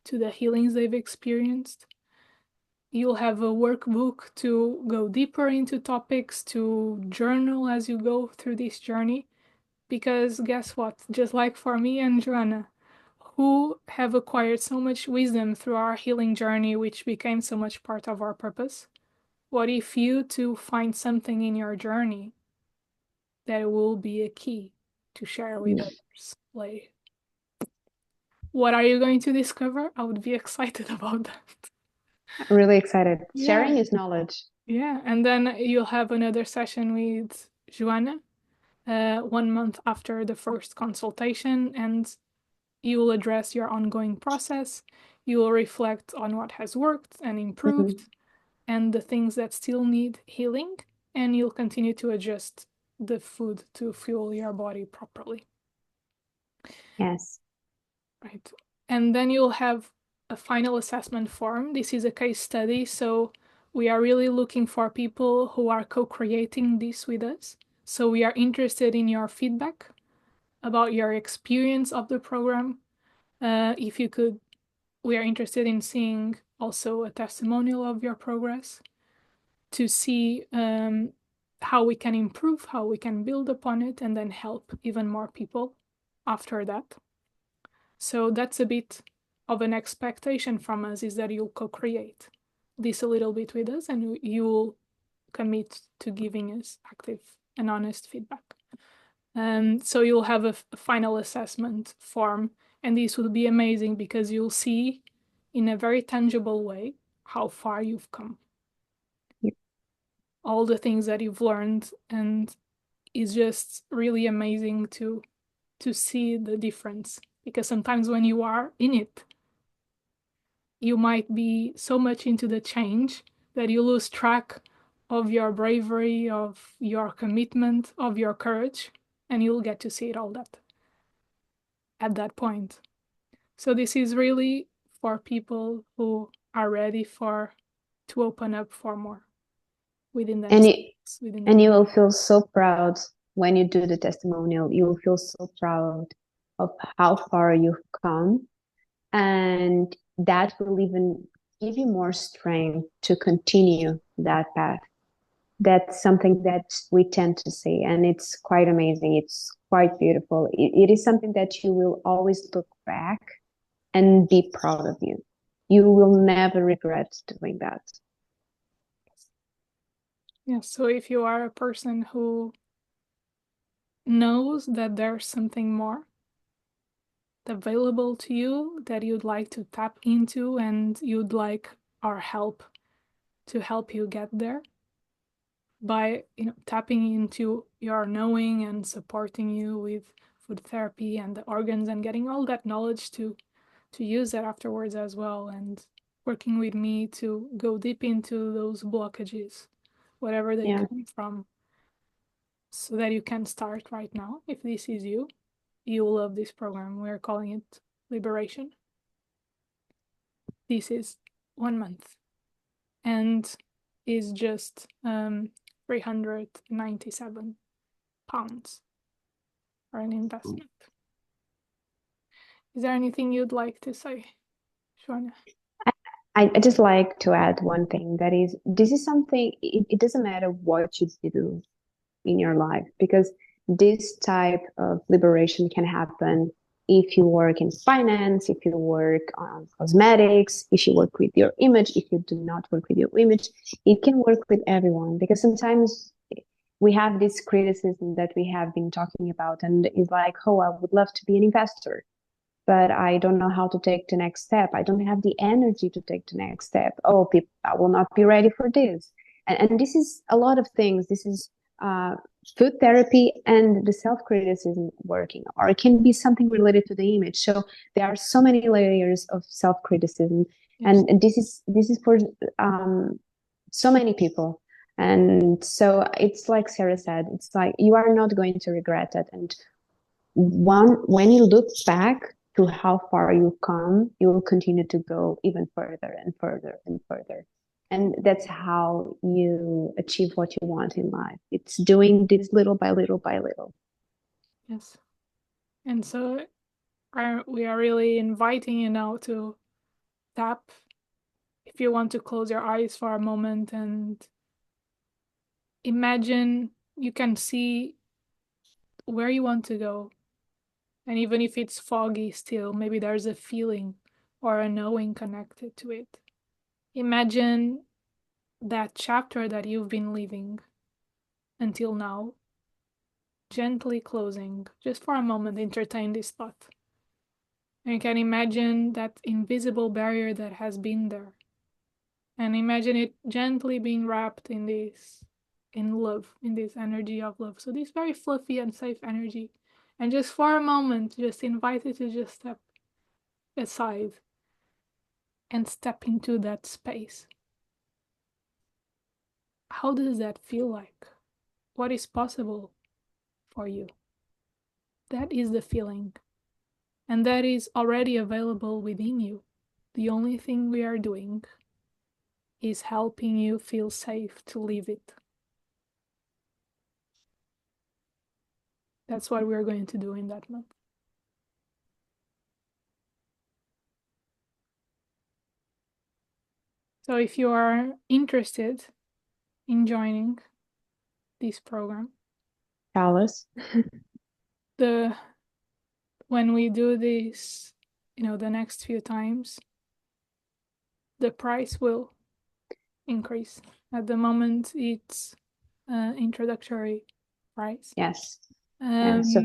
to the healings they've experienced. You'll have a workbook to go deeper into topics, to journal as you go through this journey. Because guess what? Just like for me and Joana, who have acquired so much wisdom through our healing journey, which became so much part of our purpose, what if you too find something in your journey that will be a key to share with others later? What are you going to discover? I would be excited about that. Really excited. Yeah. Sharing is knowledge. Yeah, and then you'll have another session with Joana 1 month after the first consultation, and you will address your ongoing process. You will reflect on what has worked and improved and the things that still need healing, and you'll continue to adjust the food to fuel your body properly. Yes. Right. And then you'll have a final assessment form. This is a case study, so we are really looking for people who are co-creating this with us. So we are interested in your feedback about your experience of the program. If you could, we are interested in seeing also a testimonial of your progress to see how we can improve, how we can build upon it, and then help even more people after that. So that's a bit of an expectation from us, is that you'll co-create this a little bit with us and you'll commit to giving us active and honest feedback. So you'll have a final assessment form, and this will be amazing because you'll see in a very tangible way how far you've come. Yeah. All the things that you've learned, and it's just really amazing to see the difference, because sometimes when you are in it, you might be so much into the change that you lose track of your bravery, of your commitment, of your courage, and you'll get to see it all that at that point. So this is really for people who are ready to open up for more within And themselves. within And the you will feel so proud when you do the testimonial. You will feel so proud of how far you've come. And that will even give you more strength to continue that path. That's something that we tend to say, and it's quite amazing. It's quite beautiful. It is something that you will always look back and be proud of you. You will never regret doing that. Yeah, so if you are a person who knows that there's something more available to you that you'd like to tap into and you'd like our help to help you get there by tapping into your knowing and supporting you with food therapy and the organs and getting all that knowledge to use that afterwards as well, and working with me to go deep into those blockages, whatever they come from, so that you can start right now. If this is you, you will love this program. We're calling it Liberation. This is 1 month and is just 397 pounds for an investment. Is there anything you'd like to say, Joana? I just like to add one thing, that is, this is something, it doesn't matter what you do in your life, because this type of liberation can happen if you work in finance, if you work on cosmetics, if you work with your image, if you do not work with your image. It can work with everyone, because sometimes we have this criticism that we have been talking about, and it's like, oh, I would love to be an investor, but I don't know how to take the next step. I don't have the energy to take the next step. Oh, people, I will not be ready for this. And this is a lot of things. This is food therapy and the self-criticism working, or it can be something related to the image. So there are so many layers of self-criticism. Yes. And this is for so many people. And so it's like Sara said, it's like you are not going to regret it. And when you look back to how far you've come, you will continue to go even further and further and further. And that's how you achieve what you want in life. It's doing this little by little by little. Yes. And so we are really inviting you now to tap, if you want to close your eyes for a moment and imagine you can see where you want to go. And even if it's foggy still, maybe there's a feeling or a knowing connected to it. Imagine that chapter that you've been living until now, gently closing, just for a moment, entertain this thought. And you can imagine that invisible barrier that has been there. And imagine it gently being wrapped in love, in this energy of love. So this very fluffy and safe energy. And just for a moment, just invite it to just step aside and step into that space. How does that feel like? What is possible for you? That is the feeling. And that is already available within you. The only thing we are doing is helping you feel safe to live it. That's what we're going to do in that month. So if you are interested in joining this program, Alice? when we do this, the next few times, the price will increase. At the moment, it's introductory price. Yes. So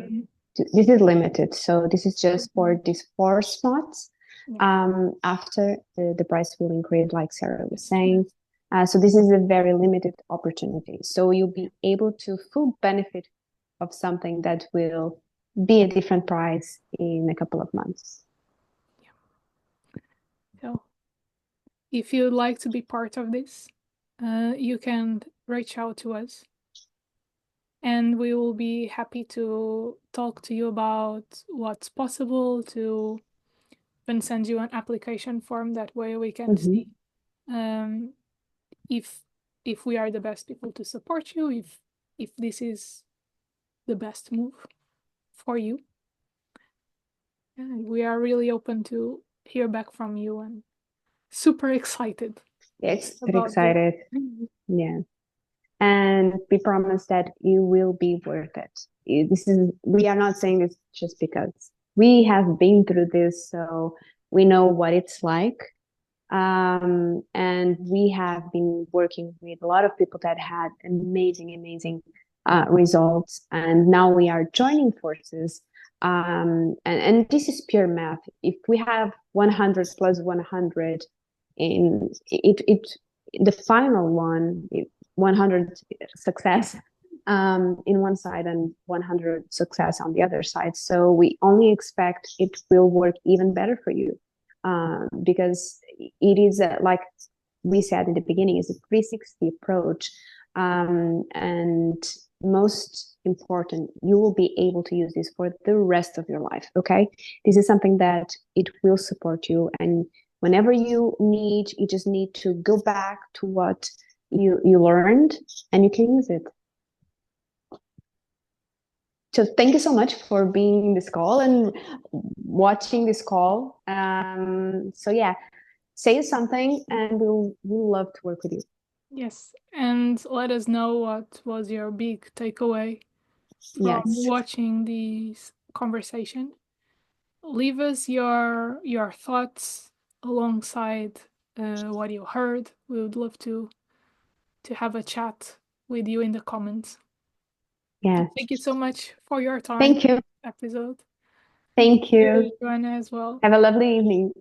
this is limited. So this is just for these 4 spots. After the price will increase, like Sara was saying. So this is a very limited opportunity. So you'll be able to full benefit of something that will be a different price in a couple of months. So if you'd like to be part of this, you can reach out to us and we will be happy to talk to you about what's possible, to even send you an application form. That way we can see if if we are the best people to support you, if this is the best move for you. And we are really open to hear back from you and super excited. Yes, very excited. Yeah. And we promise that you will be worth it. We are not saying this just because we have been through this, so we know what it's like. And we have been working with a lot of people that had amazing results, and now we are joining forces. And this is pure math. If we have 100 plus 100 in it, the final one, 100 success in one side and 100 success on the other side. So we only expect it will work even better for you, because it is like we said in the beginning, is a 360 approach. And most important, you will be able to use this for the rest of your life. Okay, this is something that it will support you, and whenever you need, you just need to go back to what you learned, and you can use it. So thank you so much for being in this call and watching this call. So yeah, say something, and we'll love to work with you. Yes, and let us know what was your big takeaway from Yes. watching this conversation. Leave us your thoughts alongside what you heard. We would love to have a chat with you in the comments. Yeah. Thank you so much for your time. Thank you. Episode. Thank you, Joana, as well. Have a lovely evening.